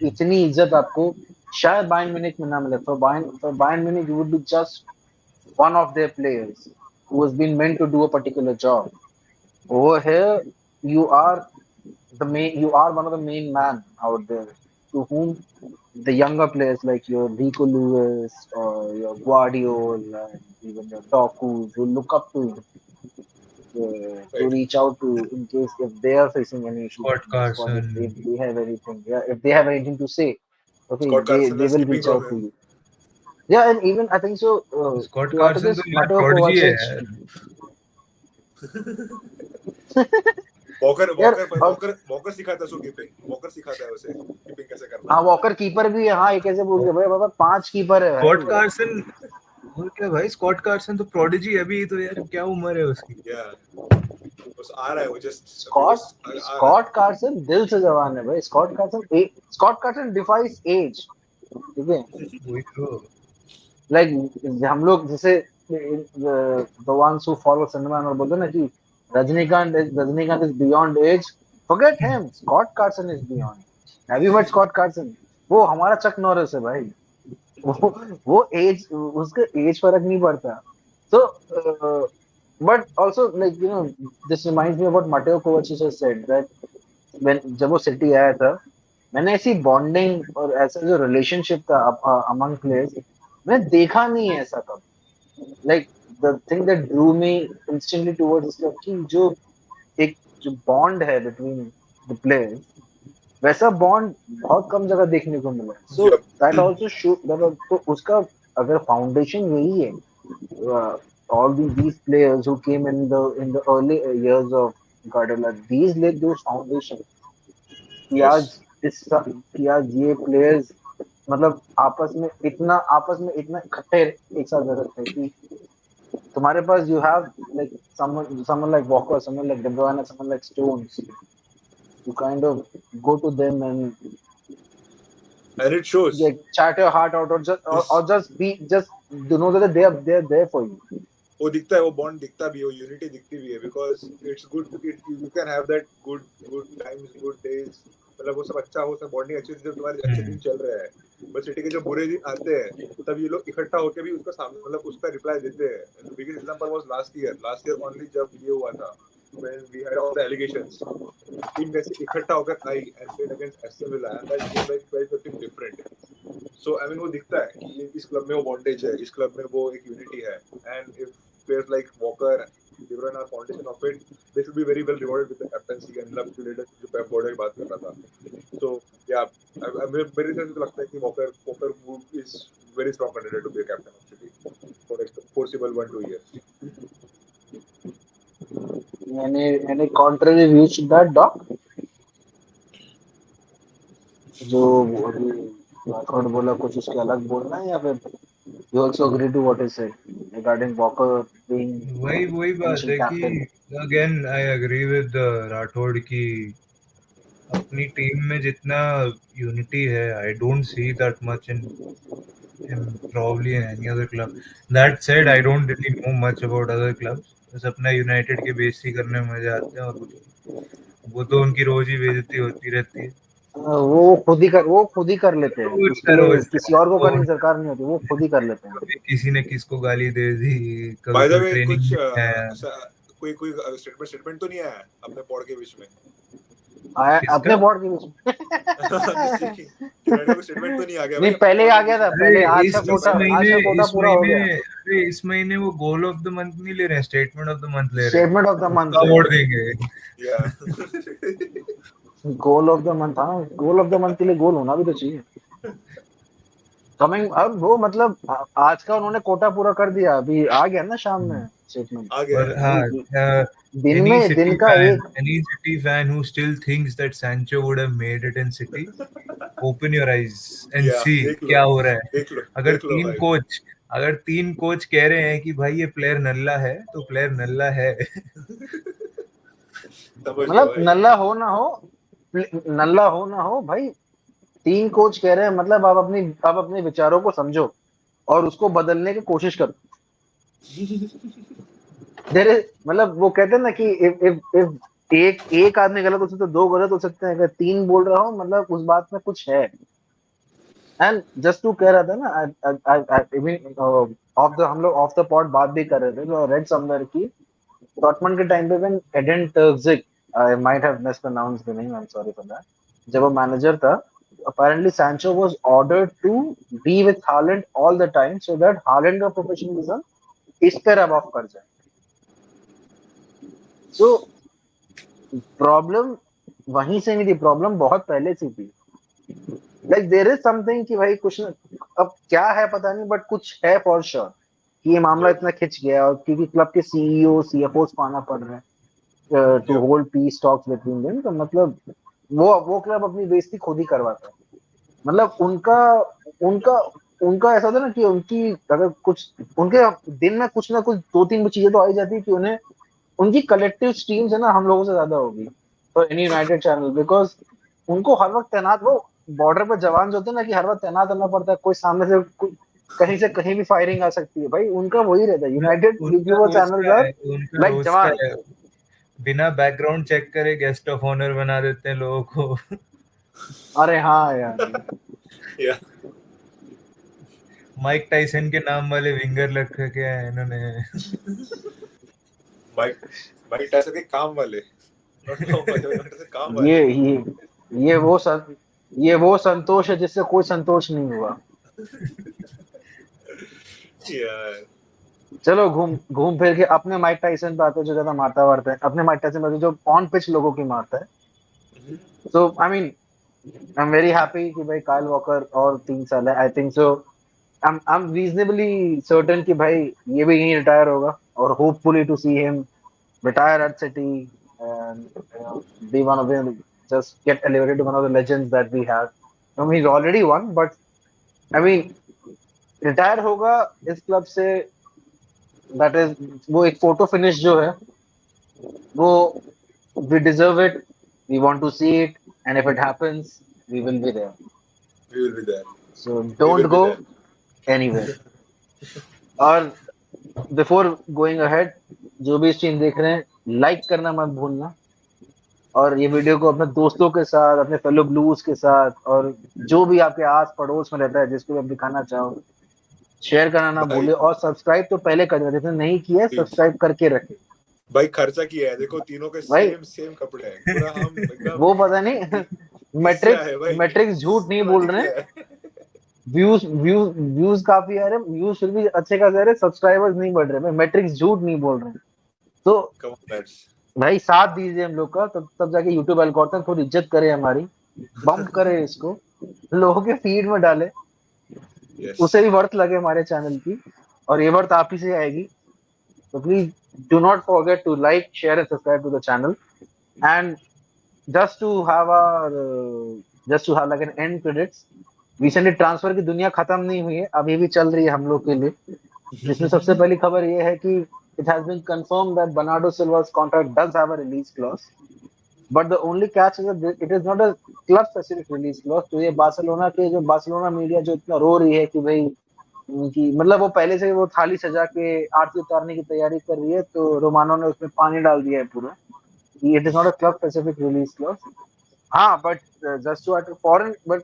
इतनी इज्जत आपको शायद बायर्न म्यूनिख में ना मिले. For Bayern Munich you would be just one of their players who has been meant to do a particular job. Over here, you are you are one of the main man out there to whom the younger players like your Rico Lewis or your Guardiola and even your Doku will look up to you, to Right। reach out to in case if they are facing any issues Scott in the squad, if Carson. they have anything, yeah, if they have anything to say, okay, Scott they Carson they is will sleeping reach from out to him। you. Yeah, and even I think so. Scott What is Carson this? तो यार Mateo prodigy है Kovacic. यार. Walker यार Walker और Walker Walker सिखाता है उसको keeping, walker सिखाता है उसे कीपिंग कैसे करना हाँ है. वॉकर कीपर भी है. हाँ ये कैसे बोल गया भाई. बाबा 5 कीपर है स्कॉट भाई. कार्सन, और क्या भाई, स्कॉट कार्सन तो प्रोडिजी अभी तो यार क्या उम्र है उसकी. या बस आ रहा है वो, जस्ट अभी स्कॉट बस आ रहा है. स्कॉट कार्सन दिल से जवान है भाई. Scott Carson defies age. ठीक है. वही तो. लाइक हम लोग जैसे the ones who follow cinema और बोलते हैं ना कि Rajinikanth is beyond age. Forget him. Scott Carson is beyond. Have you met Scott Carson? वो हमारा चक नॉरिस है भाई. वो एज उसका एज फर्क नहीं पड़ता. So, but also like this reminds me about Mateo Kovacic has said that जब वो सिटी आया था, मैंने ऐसी बॉन्डिंग और ऐसा जो रिलेशनशिप था अमंग प्लेयर्स मैंने देखा नहीं है ऐसा कब. Like the thing that Drew me instantly towards इस कि जो बॉन्ड है बिटवीन द प्लेयर्स, वैसा बॉन्ड बहुत कम जगह देखने को मिला. So that also show that. तो उसका अगर फाउंडेशन यही है, all these players who came in the early years of Guardiola, these laid those foundations. कि यस आज कि आज ये प्लेयर्स मतलब आपस में इतना इकट्ठे एक साथ रह सकते हैं कि तुम्हारे पास you have like someone like Walker, someone like De Bruyne, someone like Stones. You kind of go to them and and it shows. like chat your heart out, or just to know that they're there for you. वो दिखता है, वो bond दिखता भी है, वो unity दिखती भी है, because it's good. You can have that good good times, good days, मतलब वो सब अच्छा हो, सब बॉन्डिंग अच्छी थी जब तुम्हारे अच्छे दिन चल रहे हैं. बट सिटी के जो बुरे दिन आते हैं तब ये लोग इकट्ठा होकर भी उसका सामने मतलब उसका रिप्लाई देते हैं. Biggest example was last year only, जब ये हुआ था when we had all the allegations. Team कैसे इकट्ठा होकर आई and played against Aston Villa, and that game like felt something different. So I mean वो दिखता है कि इस क्लब में वो बॉन्डेज है, इस क्लब में वो एक यूनिटी है. And if players like Walker, De Bruyne are foundation of it, they should be very well rewarded with the captaincy and love to leader जो Pep Guardiola की बात कर रहा था. So yeah, मेरे से तो लगता है कि Walker is very strong candidate to be a captain of City for next foreseeable 1-2 years. Any contrary views to that, Doc? जो राठौड़ बोला कुछ उसके अलग बोलना है या फिर you also agree to what he said regarding Walker being वही बात है mentioned captain? कि again I agree with Rathore की अपनी टीम में जितना यूनिटी है, I don't see that much in probably in any other club. That said, I don't really know much about other clubs. बस अपना यूनाइटेड की बेइज्जती करने में मजे आते हैं और कुछ. वो तो उनकी रोज ही बेइज्जती होती रहती है. वो खुद ही कर लेते हैं. रोज उसके का लिए रोज किसी और को करने की दरकार नहीं होती. वो खुद ही कर लेते हैं. कभी किसी ने किसको गाली दे दी, By कभी the कोई way, ट्रेनिंग कुछ में आया. कोई स्टेटमेंट तो नहीं आया अपने पॉड के बीच में? अपने बोर्ड के बीच में स्टेटमेंट तो नहीं आ गया नहीं, भाई? पहले आ गया था. पहले आज इस का कोटा पूरा हो गया. महीने इस महीने वो गोल ऑफ द मंथ नहीं ले रहे हैं, स्टेटमेंट ऑफ द मंथ ले रहे हैं. Statement of the month award देंगे. या गोल ऑफ द मंथ. हाँ, गोल ऑफ द मंथ के लिए गोल होना भी तो चाहिए. कमिंग अब वो मतलब आज का उन्होंने कोटा पूरा कर दिया. अभी आ गया ना शाम में स्टेटमेंट. आ गया. और हाँ, दिन में दिन का एक any City fan who still thinks that Sancho would have made it in City, open your eyes and Yeah, see देख लो, क्या हो रहा है. देख लो अगर तीन कोच कह रहे हैं कि भाई ये प्लेयर नल्ला है, तो प्लेयर नल्ला है. मतलब नल्ला हो ना हो भाई, 3 कोच कह रहे हैं मतलब आप अपने विचारों को समझो और उसको बदलने की कोशिश करो. मतलब वो कहते हैं ना कि if एक आदमी गलत हो सकता है, 2 गलत हो सकते हैं. अगर 3 बोल रहा हूँ मतलब उस बात में कुछ है. एंड जस्ट टू कह रहा था ना, हम लोग ऑफ द पॉट बात भी कर रहे थे. तो रेड समवेयर की डॉर्टमंड के टाइम पे when Edin Terzic, I might have mispronounced the name, I am sorry for that, जब वो मैनेजर था, apparently Sancho was ordered to be with Haaland all the time so that Haaland का professionalism इस पे rub off कर जाए. So problem वहीं से नहीं थी, प्रॉब्लम बहुत पहले से थी. Like there is something कि भाई कुछ अब क्या है पता नहीं, बट कुछ है फॉर श्योर कि ये मामला Yep. इतना खिंच गया, और क्योंकि क्लब के सीईओ सीएफओ को आना पड़ रहा है to Yep. Hold peace talks between them, तो मतलब वो क्लब अपनी बेइज्जती खुद ही करवाता है। मतलब उनका उनका उनका ऐसा था ना कि उनकी अगर कुछ उनके दिन में कुछ ना कुछ दो तीन चीजें तो आ ही जाती है कि उन्हें उनकी कलेक्टिव स्ट्रीम्स है ना हम लोगों से ज्यादा होगी तो एनी यूनाइटेड चैनल, बिकॉज उनको हर वक्त तैनात, वो बॉर्डर पर जवान जो होते हैं ना कि हर वक्त तैनात रहना पड़ता है, कोई सामने से कहीं से कहीं भी फायरिंग आ सकती है, भाई उनका वही रहता है, यूनाइटेड उनका यूट्यूबर रोज चैनल्स का आर है, उनका लाइक रोज का जवान। है। बिना बैकग्राउंड चेक करे गेस्ट ऑफ ऑनर बना देते हैं लोगों को। अरे हाँ यार, Yeah. माइक टाइसन के नाम वाले विंगर रख के हैं इन्होंने। Mike Mike Tyson के काम वाले, not नाम वाले, Mike Tyson काम ये वाले. ये ये वो सं, ये वो संतोष है जिससे कोई संतोष नहीं हुआ। Yeah. चलो घूम घूम फिर के अपने माइक टाइसन पे आते हैं जो ज्यादा मारता वारता है, अपने माइक टाइसन पे आते हैं जो ऑन पिच लोगों की मारता है। So I mean I am very happy कि भाई काइल वॉकर और 3 साल है, I think so. I'm reasonably certain कि भाई ये भी यहीं रिटायर होगा, और hopefully to see him retire at City and be one of them, just get elevated to one of the legends that we have. I mean, he's already one, but I mean, retire होगा इस club से, that is वो एक photo finish जो है वो, we deserve it, we want to see it, and if it happens we will be there, We will be there. so We don't will be go there. anywhere। और before going ahead, जो भी stream देख रहे हैं like करना मत भूलना, और ये वीडियो को अपने दोस्तों के साथ, अपने फेलो ब्लूज के साथ, और जो भी आपके आस पड़ोस में रहता है जिसको भी आप दिखाना चाहो, शेयर करना ना भाई भूले, और सब्सक्राइब तो पहले कर देना, जिसने नहीं किया सब्सक्राइब करके रखे। भाई खर्चा किया है, देखो तीनों के भाई सेम कपड़े हैं, पूरा हम एकदम वो पता नहीं ईर्ष्या है भाई, मैट्रिक्स झूठ नहीं पूरा बोल दिख रहे हैं, रहा है। व्यूज काफी आ रहे हैं, व्यूज फिर भी अच्छे खासे आ रहे हैं, सब्सक्राइबर्स नहीं बढ़ रहे, भाई मैट्रिक्स झूठ नहीं बोल रहे हैं। तो Come on, lads. भाई साथ दीजिए हम लोग का, तब तब जाके यूट्यूब एल्गोरिथम थोड़ी इज्जत करे हमारी, बम्प करे इसको, लोगों के फीड में डाले, Yes. उसे भी वर्थ लगे हमारे चैनल की, और ये वर्थ आप ही से आएगी। तो please do not forget to like share and subscribe to the channel, and just to have just to have like an end credits, recently transfer की दुनिया खत्म नहीं हुई है, अभी भी चल रही है हम लोग के लिए, जिसमें सबसे पहली खबर ये है कि it has been confirmed that Bernardo Silva's contract does have a release clause, but the only catch is that it is not a club specific release clause। तो ये बार्सिलोना के जो बार्सिलोना मीडिया जो इतना रो रही है कि भाई उनकी मतलब वो पहले से वो थाली सजा के आरती उतारने की तैयारी कर रही है, तो रोमानो ने उसमें पानी डाल दिया है पूरा, it is not a club specific release clause. हाँ but just to foreign, but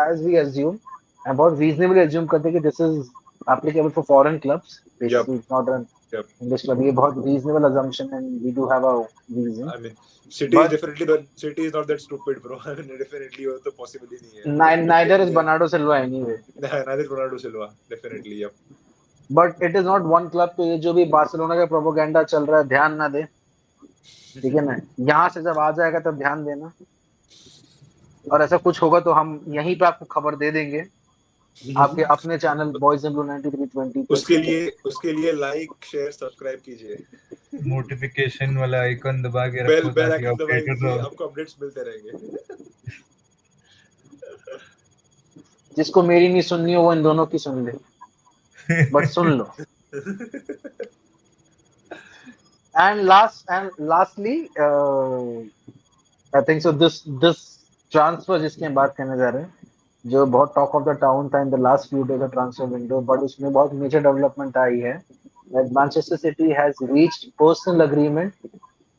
as we assume, and बहुत reasonably assume करते हैं कि this is applicable for foreign clubs, Yep. basically it's not an Yep. English club, ये बहुत reasonable assumption and we do have a reason, I mean, City but is definitely the City is not that stupid, bro. I mean, definitely वो तो possible ही नहीं है। neither is Bernardo Silva anyway, Neither Ronaldo Silva, definitely, yep. but it is not one club। तो ये जो भी Barcelona का propaganda चल रहा है ध्यान ना दे, ठीक है ना, यहाँ से जब आ जाएगा तब ध्यान देना, और ऐसा कुछ होगा तो हम यहीं पे आपको खबर दे देंगे आपके अपने चैनल बॉयज एंड ब्लू 9320 पे। उसके लिए लाइक शेयर सब्सक्राइब कीजिए, नोटिफिकेशन वाला आइकन दबा के बेल रखो बेल ताकि आइकन दबाइए, अपडेटेड रहो। आपको अपडेट्स मिलते रहेंगे। जिसको मेरी नहीं सुननी हो वो इन दोनों की सुन ले, but soon low. And lastly I think so this transfer जिसकी हम बात करने जा रहे हैं, जो बहुत टॉक ऑफ द टाउन था इन the last few days of transfer window, but उसमें बहुत मेजर डेवलपमेंट आई है। Manchester city has reached personal agreement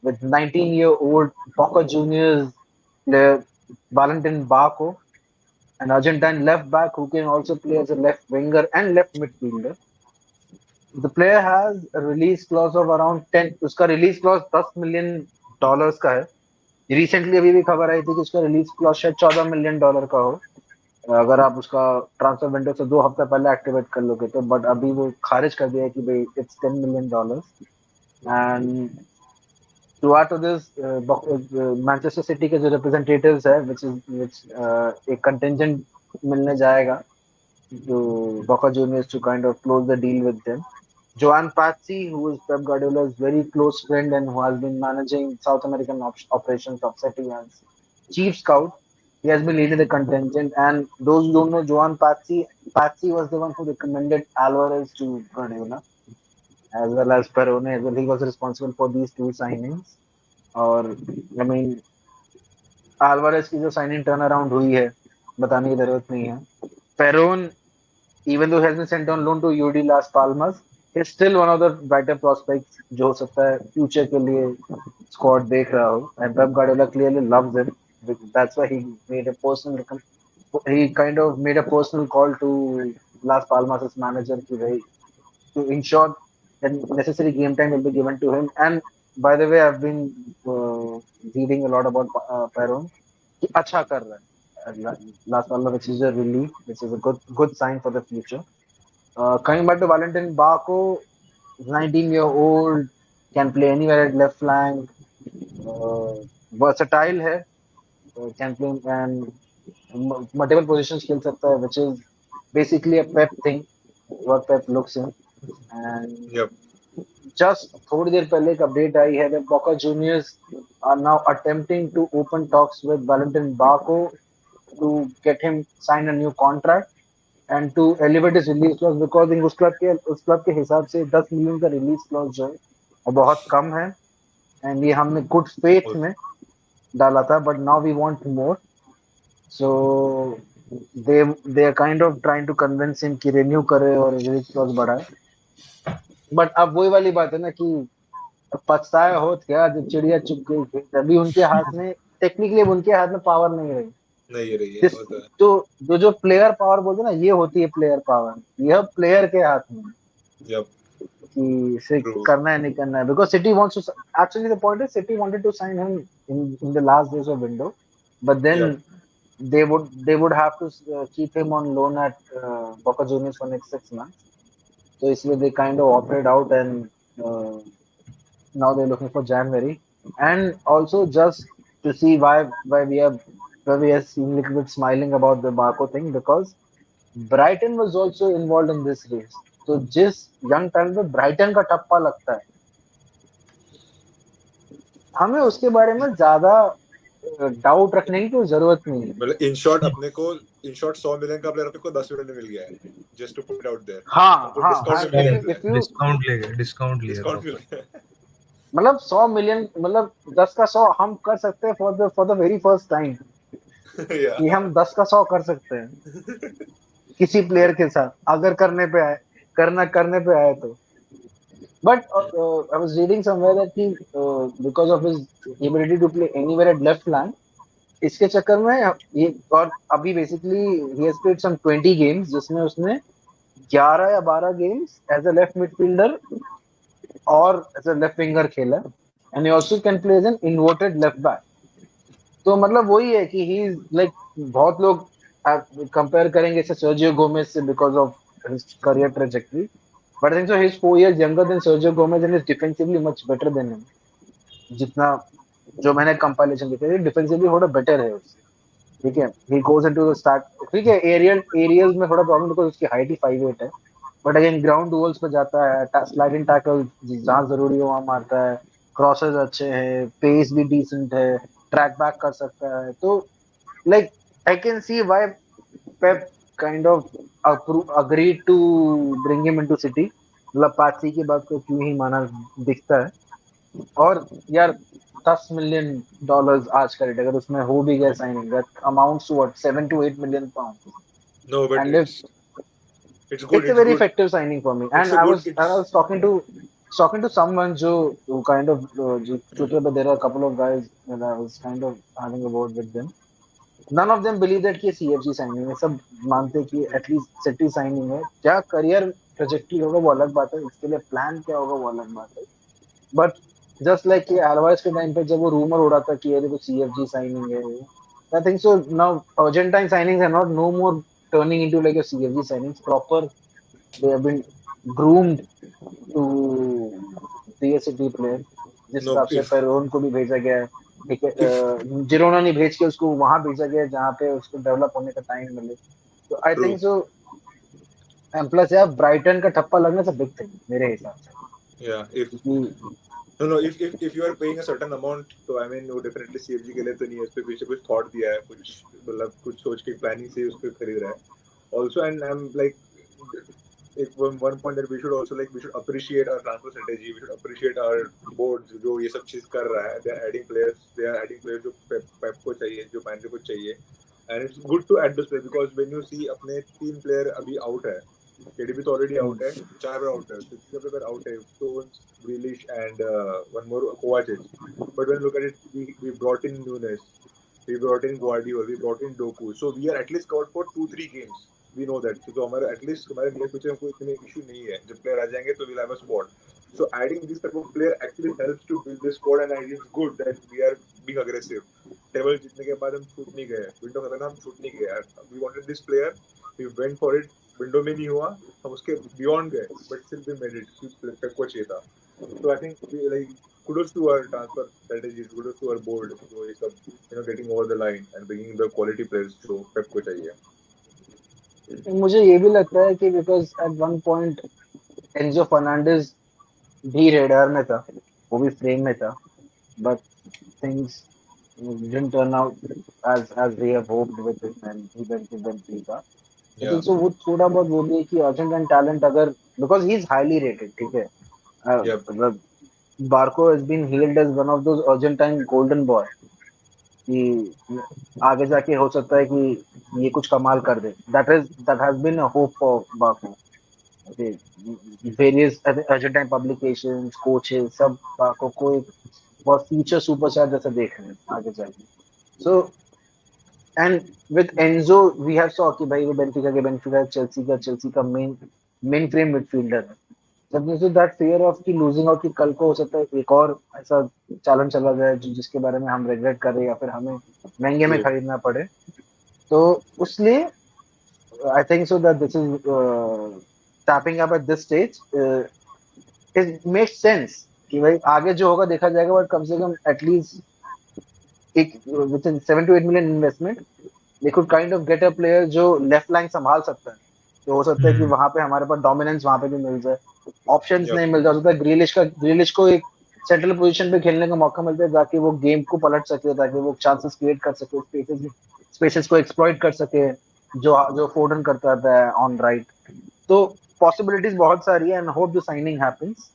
with 19-year-old Boca Juniors player Valentin Barco, an Argentine left back who can also play as a left winger and left midfielder. The player has a release clause of around 10, उसका release clause $10 million का है। Recently अभी भी खबर आई थी कि उसका release clause शायद $14 million का हो, अगर आप उसका ट्रांसफर विंडो से 2 हफ्ते पहले एक्टिवेट कर लोगे तो, बट अभी वो खारिज कर दिया है कि भाई it's $10 million। And to add to this, Manchester city के जो रिप्रेजेंटेटिव्स है, which एक कंटिजेंट मिलने जाएगा to Boca Juniors to kind of close the deal with them. Joan Patsy, who is Pep Guardiola's very close friend and who has been managing South American operations of City as chief scout, he has been leading the contingent. And those who don't know Joan Patsy, Patsy was the one who recommended Alvarez to Guardiola as well as Perone as well. He was responsible for these two signings. और I mean Alvarez की जो signing turnaround हुई है बताने की जरूरत नहीं है. Perone, even though he has been sent on loan to UD Las Palmas, he's still one of the brighter prospects जो हो सकता है future के लिए squad देख रहा हो. And Pep Guardiola clearly loves him. That's why he made a he kind of made a personal call to Las Palmas' manager कि भाई to ensure that necessary game time will be given to him. And by the way, I've been reading a lot about Peron. कि अच्छा कर रहा है. Last Palma, which is a relief, which is a good sign for the future. Coming back to Valentin Barco, 19-year-old, can play anywhere at left flank. Versatile है, can play and multiple positions खेल सकता है, which is basically a Pep thing, what Pep looks in. And Yep. just थोड़ी देर पहले एक update आई है that Boca Juniors are now attempting to open talks with Valentin Barco to get him sign a new contract and to elevate his release clause because in उस club के हिसाब से 10 million का release clause जो है वो बहुत कम है एंड ये हमने गुड फेथ में डाला था but now we want more so they are kind of trying to convince him कि renew करे और रिलीज क्लॉज बढ़ाए बट अब वही वाली बात है ना कि पछताया होत क्या जब चिड़िया चुग गई थी तभी उनके हाथ में टेक्निकली उनके हाथ में पावर नहीं रही नहीं रही है जिस होता है. जो प्लेयर पावर बोलते हैं ना ये होती है प्लेयर पावर यह प्लेयर के हाथ में Yep. कि इसे True. करना है नहीं करना है because City wants to actually the point is City wanted to sign him in the last days of window but then Yep. they would have to keep him on loan at Boca Juniors for next 6 months. So इसलिए they kind of opted out and now they're looking for January. And also just to see why we are seeing a little bit smiling about the Barco thing because Brighton was also involved in this race. तो जिस young talent पे Brighton का टप्पा लगता है हमें उसके बारे में ज्यादा डाउट रखने की कोई जरूरत नहीं है मतलब इन शॉर्ट अपने को इन शॉर्ट 100 मिलियन का प्लेयर अपने को 10 मिलियन में मिल गया है just to put it out there. हाँ हाँ डिस्काउंट लिया मतलब 100 मिलियन मतलब 10 का 100 हम कर सकते हैं for the very first time कि हम 10 का 100 कर सकते हैं किसी प्लेयर के साथ अगर करने पे आए तो but I was reading somewhere that he because of his ability to play anywhere at left flank इसके चक्कर में ये और अभी basically he has played some 20 games जिसमें उसने 11 या 12 games as a left midfielder और एज अ लेफ्ट विंगर खेला and he also can play as an inverted left back तो मतलब वही है कि ही इज लाइक बहुत लोग कंपेयर करेंगे इसे सर्जियो गोमेज से because of his career trajectory but I think so he is 4 years younger than Sergio Gomez and is defensively much better than him जितना जो मैंने कंपाइलेशन देखा है डिफेंसिवली थोड़ा बेटर है उससे ठीक है he goes into the start ठीक है एरियल्स में थोड़ा प्रॉब्लम बिकॉज़ उसकी हाइट ही 5'8" है बट अगेन ग्राउंड डुअल्स पे जाता है स्लाइडिंग टैकल जहां जरूरी हो वहां मारता है क्रॉसेस अच्छे हैं पेस भी डिसेंट है ट्रैक बैक कर सकता है तो like I can see why Pep kind of agreed to bring him into city मतलब पाची की बात को क्यों ही माना दिखता है और यार $10 million आज का रेट अगर उसमें हो भी गया signing that amounts to what 7 to 8 million pounds No, but and it's good. it's a very effective signing for me and I was talking to someone who kind of जो Twitter पर there are a couple of guys that I was kind of having a word with them none of them believe that कि CFG signing है सब मानते कि at least city signing है क्या career trajectory होगा वो अलग बात है इसके लिए प्लान क्या होगा वो अलग बात है बट जस्ट लाइक कि एल्वारेज के टाइम पे जब वो रूमर हो रहा था कि ये तो CFG साइनिंग है I think so now Argentine signings are not no more turning into like a CFG signings proper they have been groomed to be a city player जिस हिसाब से पेरोन को भी भेजा गया है ठीक है जिरोना नहीं भेज के उसको वहां भेजा गया जहाँ पे उसको डेवलप होने का टाइम मिले तो आई थिंक सो एंड प्लस यार ब्राइटन का ठप्पा लगने से बिग थिंग मेरे हिसाब से, Yeah, if क्योंकि no no if you are paying a certain amount, तो I mean वो definitely CFG के लिए तो नहीं है, उस पे पीछे कुछ thought दिया है, कुछ मतलब कुछ सोच के planning से उसको खरीद रहा है also, and I'm like one point that we should also like we should appreciate our transfer strategy, we should appreciate our boards जो ये सब चीज कर रहा है, they are adding players जो Pep को चाहिए, जो Manager को चाहिए, and it's good to add those players because when you see अपने 3 player अभी out है, KDB तो already out है, 4 out है, 6 out है, Stones, Grealish and one more Kovacic. But when you look at it, we brought in Nunes, we brought in Guardiola, we brought in Doku, so we are at least covered for 2-3 games. We know that, so हमारे at least हमारे near future में कोई इतने issue नहीं है, जब player आ जाएंगे तो we'll have a squad. So adding this type of player actually helps to build this squad, and I think it's good that we are being aggressive. Table जीतने के बाद हम छूट नहीं गए, विंडो खत्म हम छूट नहीं गए, we wanted this player, we went for it, window में नहीं हुआ, हम उसके बियॉन्ड गए, but still we made it, Pep को चाहिए था. So I think like kudos to our transfer strategies, kudos to our board, so ये सब getting over the line and bringing the quality players जो पेप को चाहिए. मुझे ये भी लगता है कि because at one point Enzo Fernandez भी रेडार में था, वो भी फ्रेम में था, but things didn't turn out as we have hoped with him and he went to Benfica. I think so वो थोड़ा बहुत वो भी है कि अर्जेंटाइन टैलेंट अगर because he is highly rated, ठीक है, मतलब बार्को has been hailed as one of those Argentine golden boy कि आगे जाके हो सकता है कि ये कुछ कमाल कर दे. That has been a hope for Baku. Okay. Various Argentine publications, coaches, सब बाको को एक बहुत फ्यूचर सुपरस्टार जैसा देख रहे हैं आगे जाके. So and with Enzo we have saw कि भाई वो बेंफिका चेल्सी का मेन फ्रेम मिडफील्डर है. So that fear of कि losing out कि कल को हो सकता है एक और ऐसा चालन चला जाए जिसके बारे में हम रिग्रेट करें या फिर हमें महंगे में खरीदना पड़े. तो उसलिए I think so that this is tapping up at this stage. It makes sense कि भाई आगे जो होगा देखा जाएगा, बट कम से कम एटलीस्ट एक with in 7 to 8 million investment they could kind of get a player जो लेफ्ट लाइन संभाल सकता है. तो हो सकता है कि वहां पे हमारे पास डोमिनेंस वहां पे भी मिल जाए, ऑप्शंस नहीं मिल जाता. ग्रिलिश को एक सेंट्रल पोजीशन पे खेलने का मौका मिलता है ताकि वो गेम को पलट सके, ताकि वो चांसेस क्रिएट कर सके, स्पेसेस को एक्सप्लॉइट कर सके जो जो फोर्डन करता था ऑन राइट. तो पॉसिबिलिटीज बहुत सारी है and hope the signing happens.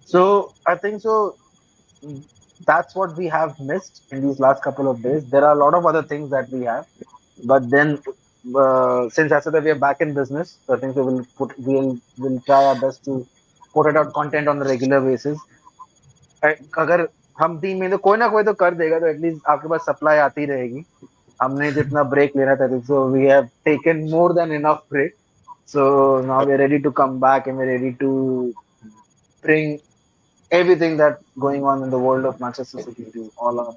So I think so that's what we have missed in these last couple of days. There are a lot of other things that we have, but then since I said that we are back in business, so I think we will try our best to put it out content on a regular basis. अगर हम team में तो कोई ना कोई तो कर देगा, तो एटलीस्ट आपके पास सप्लाई आती रहेगी. हमने जितना ब्रेक लेना था, so we have taken more than enough break. So now we're ready to come back and we're ready to bring everything that going on in the world of Manchester City to all our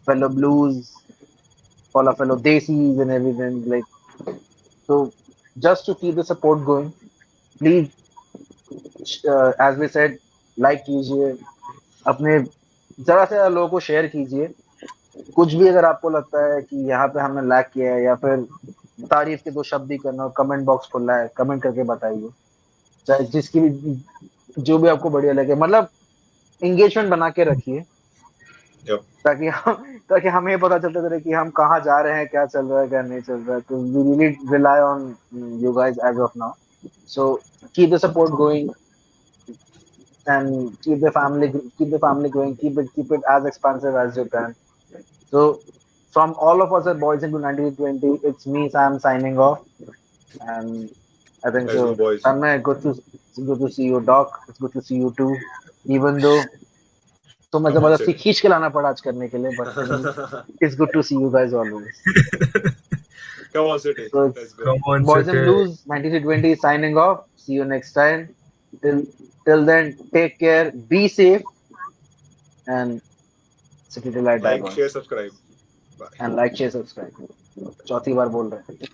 fellow Blues, all our fellow Desis and everything. Like, so just to keep the support going, please, as we said, like कीजिए, अपने ज़रा से लोगों को share कीजिए. कुछ भी अगर आपको लगता है कि यहाँ पे हमने लैक किया है या फिर तारीफ के 2 शब्द ही करना, कमेंट बॉक्स खुला है, कमेंट करके बताइए. चाहे जिसकी भी जो भी आपको बढ़िया लगे, मतलब एंगेजमेंट बना के रखिए. ताकि हमें ये पता चलता रहे कि हम कहाँ जा रहे हैं, क्या चल रहा है, क्या नहीं चल रहा है. तो we really rely on you guys as of now. So keep the support going and keep the family going, keep it as expansive as you can. So from all of us at Boys into 1920, it's me Sam signing off, and I think so. Tanmay, good to see you. Doc, it's good to see you too. Even though तुम्हें जबरदस्ती खींच के लाना पड़ा आज करने के लिए, but it's good to see you guys always. Come on, City. So Let's go. Boys and Blues 1920 signing off. See you next time. Till then, take care, be safe, and City till I die. Like, share, subscribe. Bye. And like, share, subscribe. चौथी बार बोल रहे हैं.